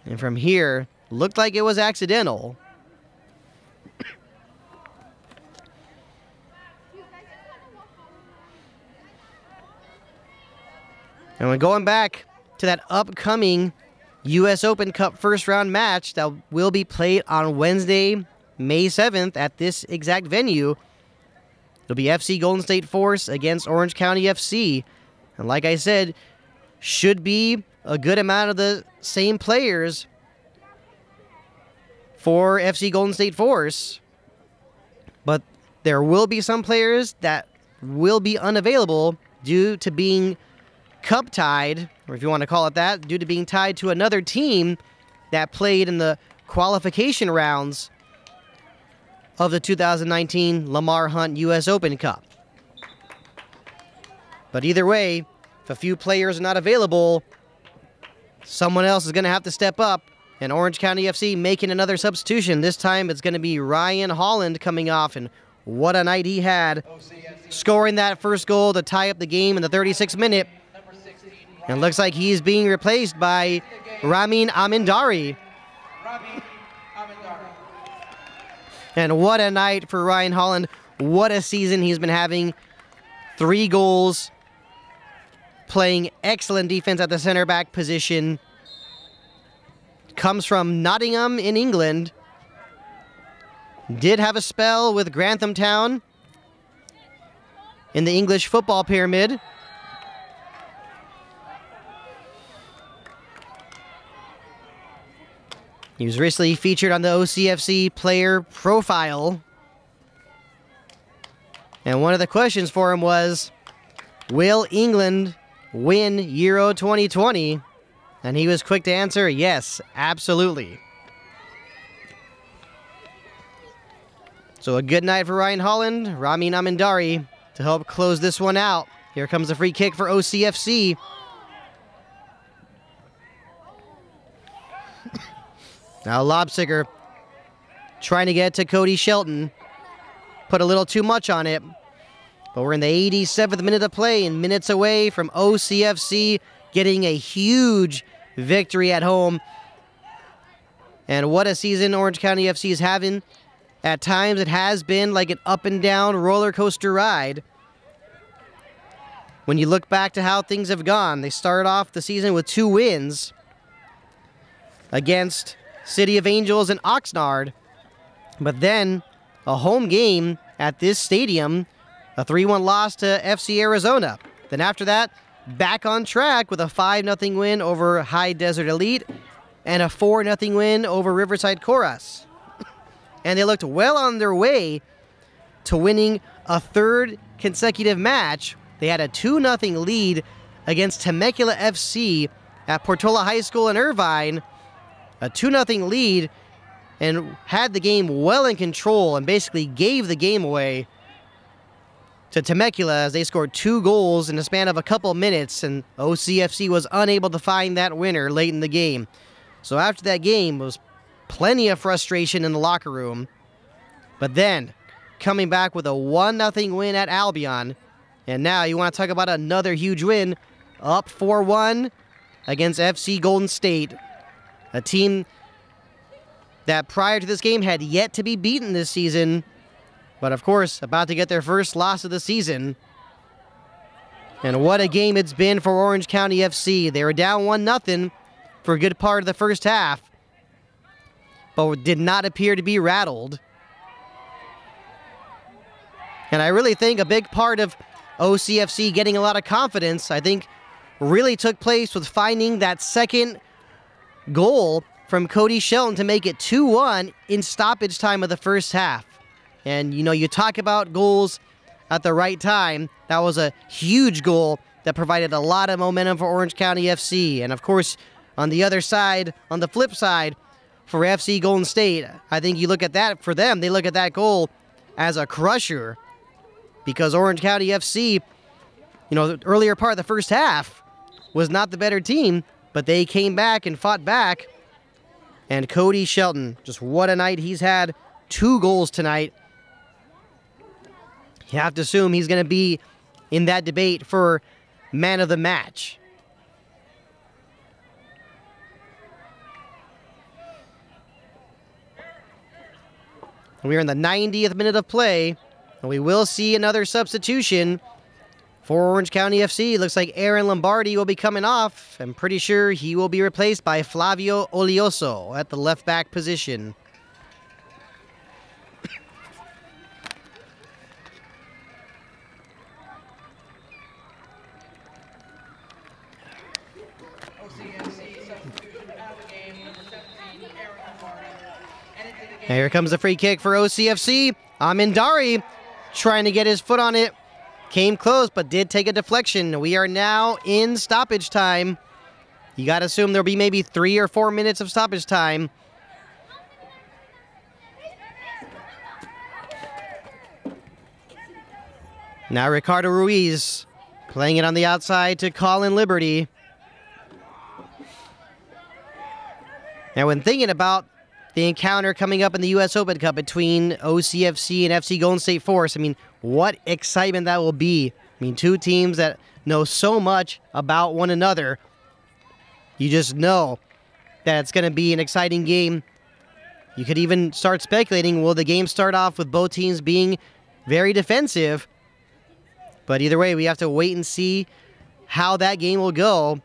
And from here, looked like it was accidental. And we're going back to that upcoming U.S. Open Cup first round match that will be played on Wednesday, May 7th at this exact venue. It'll be FC Golden State Force against Orange County FC. And like I said, should be a good amount of the same players for FC Golden State Force. But there will be some players that will be unavailable due to being cup tied, or if you want to call it that, due to being tied to another team that played in the qualification rounds of the 2019 Lamar Hunt U.S. Open Cup. But either way, if a few players are not available, someone else is going to have to step up, and Orange County FC making another substitution. This time it's going to be Ryan Holland coming off, and what a night he had, scoring that first goal to tie up the game in the 36th minute. And it looks like he's being replaced by Ramin Amindari. And what a night for Ryan Holland. What a season he's been having. 3 goals. Playing excellent defense at the center back position. Comes from Nottingham in England. Did have a spell with Grantham Town in the English football pyramid. He was recently featured on the OCFC player profile. And one of the questions for him was, will England win Euro 2020? And he was quick to answer, yes, absolutely. So a good night for Ryan Holland, Ramin Amindari to help close this one out. Here comes a free kick for OCFC. Now Lobsiger trying to get to Cody Shelton. Put a little too much on it. But we're in the 87th minute of play and minutes away from OCFC getting a huge victory at home. And what a season Orange County FC is having. At times it has been like an up and down roller coaster ride. When you look back to how things have gone, they started off the season with 2 wins against City of Angels and Oxnard, but then a home game at this stadium, a 3-1 loss to FC Arizona. Then after that, back on track with a 5-0 win over High Desert Elite and a 4-0 win over Riverside Chorus. And they looked well on their way to winning a 3rd consecutive match. They had a 2-0 lead against Temecula FC at Portola High School in Irvine. A 2-0 lead, and had the game well in control and basically gave the game away to Temecula as they scored 2 goals in the span of a couple minutes, and OCFC was unable to find that winner late in the game. So after that game, there was plenty of frustration in the locker room. But then, coming back with a 1-0 win at Albion. And now you want to talk about another huge win, up 4-1 against FC Golden State. A team that prior to this game had yet to be beaten this season. But of course, about to get their first loss of the season. And what a game it's been for Orange County FC. They were down 1-0 for a good part of the first half, but did not appear to be rattled. And I really think a big part of OCFC getting a lot of confidence, I think, really took place with finding that second goal from Cody Shelton to make it 2-1 in stoppage time of the first half. And, you know, you talk about goals at the right time. That was a huge goal that provided a lot of momentum for Orange County FC. And, of course, on the other side, on the flip side, for FC Golden State, I think you look at that, for them, they look at that goal as a crusher. Because Orange County FC, you know, the earlier part of the first half was not the better team, but they came back and fought back. And Cody Shelton, just what a night he's had. 2 goals tonight. You have to assume he's going to be in that debate for man of the match. We are in the 90th minute of play, and we will see another substitution for Orange County FC. Looks like Aaron Lombardi will be coming off. I'm pretty sure he will be replaced by Flavio Olioso at the left back position. And here comes the free kick for OCFC. Amindari trying to get his foot on it. Came close, but did take a deflection. We are now in stoppage time. You got to assume there'll be maybe 3 or 4 minutes of stoppage time. Now Ricardo Ruiz playing it on the outside to Collin Liberty. Now when thinking about the encounter coming up in the U.S. Open Cup between OCFC and FC Golden State Force, I mean, what excitement that will be. I mean, 2 teams that know so much about one another. You just know that it's going to be an exciting game. You could even start speculating, will the game start off with both teams being very defensive? But either way, we have to wait and see how that game will go.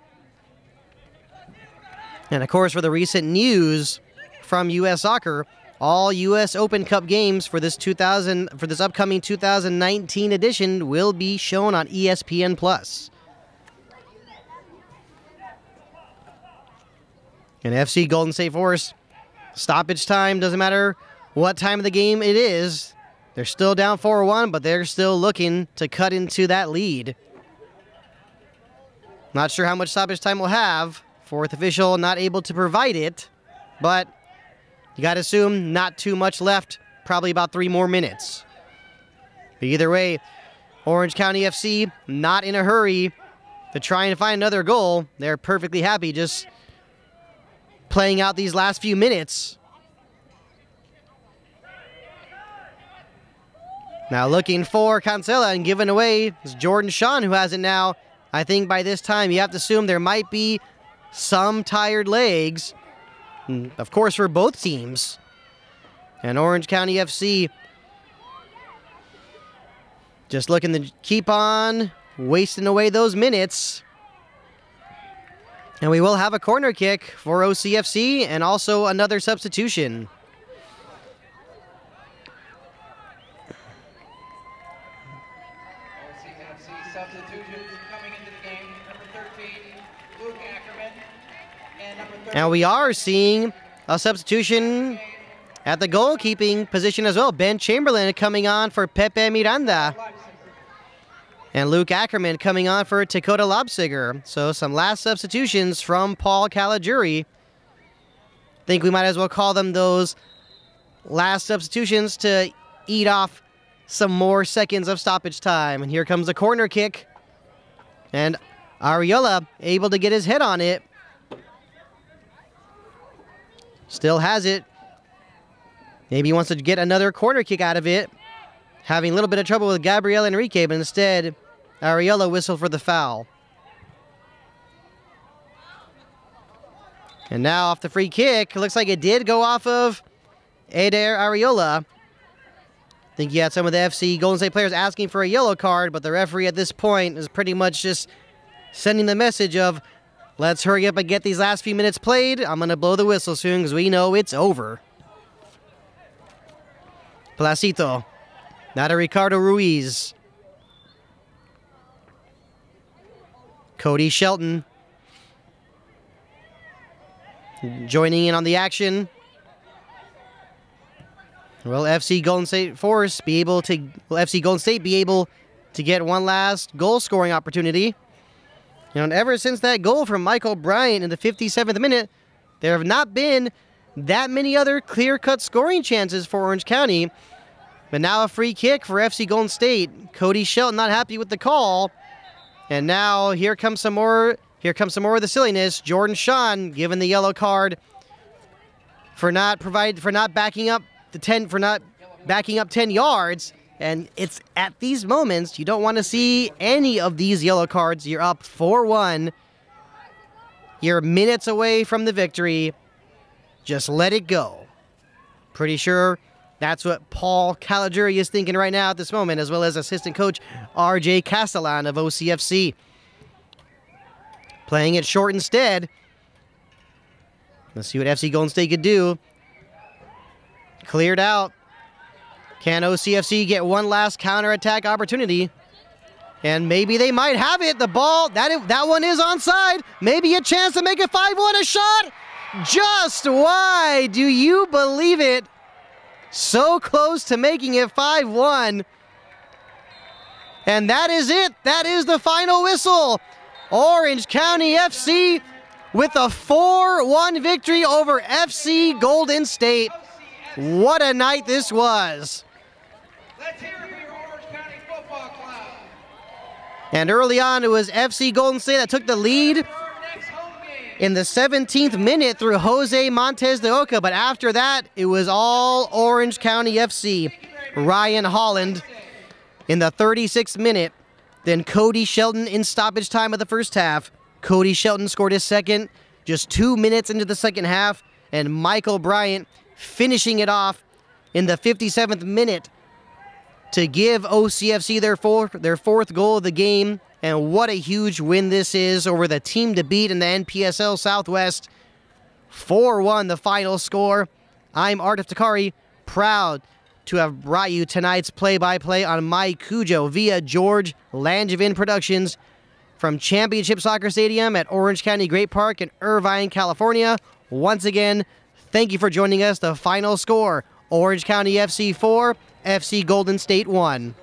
And of course, for the recent news from U.S. Soccer, all U.S. Open Cup games for this upcoming 2019 edition will be shown on ESPN+. And FC Golden State Force, stoppage time, doesn't matter what time of the game it is. They're still down 4-1, but they're still looking to cut into that lead. Not sure how much stoppage time we'll have. Fourth official not able to provide it, but you got to assume not too much left, probably about 3 more minutes. But either way, Orange County FC not in a hurry to try and find another goal. They're perfectly happy just playing out these last few minutes. Now looking for Kinsella and giving away is Jordan Sean, who has it now. I think by this time you have to assume there might be some tired legs, of course, for both teams. And Orange County FC just looking to keep on wasting away those minutes. And we will have a corner kick for OCFC and also another substitution. OCFC substitutions coming into the game. Number 13, Luke Ackerman. And number 13. And we are seeing a substitution at the goalkeeping position as well. Ben Chamberlain coming on for Pepe Miranda. And Luke Ackerman coming on for Dakota Lobsiger. So some last substitutions from Paul Caligiuri. Think we might as well call them those last substitutions to eat off some more seconds of stoppage time. And here comes the corner kick. And Ariola able to get his head on it. Still has it. Maybe he wants to get another corner kick out of it. Having a little bit of trouble with Gabriel Enrique, but instead, Ariella whistled for the foul. And now off the free kick, it looks like it did go off of Eder Ariola. I think you had some of the FC Golden State players asking for a yellow card, but the referee at this point is pretty much just sending the message of, let's hurry up and get these last few minutes played. I'm going to blow the whistle soon because we know it's over. Placeto. Now to Ricardo Ruiz. Cody Shelton joining in on the action. Will FC Golden State be able to get one last goal scoring opportunity? And ever since that goal from Michael Bryant in the 57th minute, there have not been that many other clear-cut scoring chances for Orange County. But now a free kick for FC Golden State. Cody Shelton not happy with the call. And now here comes some more of the silliness. Jordan Sean given the yellow card for not backing up 10 yards. And it's at these moments you don't want to see any of these yellow cards. You're up 4-1. You're minutes away from the victory. Just let it go. Pretty sure that's what Paul Caligiuri is thinking right now at this moment, as well as assistant coach RJ Castellan of OCFC. Playing it short instead. Let's see what FC Golden State could do. Cleared out. Can OCFC get one last counterattack opportunity? And maybe they might have it. The ball, that one is onside. Maybe a chance to make it 5-1. A shot just wide. Do you believe it? So close to making it 5-1. And that is it. That is the final whistle. Orange County FC with a 4-1 victory over FC Golden State. What a night this was. Let's hear it for your Orange County Football Club. And early on, it was FC Golden State that took the lead in the 17th minute through Jose Montez Dhoka. But after that, it was all Orange County FC. Ryan Holland in the 36th minute. Then Cody Shelton in stoppage time of the first half. Cody Shelton scored his second just 2 minutes into the second half. And Michael Bryant finishing it off in the 57th minute to give OCFC their fourth goal of the game. And what a huge win this is over the team to beat in the Npsl Southwest. 4-1 the final score. I'm Art Iftikhari, proud to have brought you tonight's play-by-play on My Cujo via George Langevin Productions from Championship Soccer Stadium at Orange County Great Park in Irvine, California. Once again, thank you for joining us. The final score, Orange County FC 4, FC Golden State 1.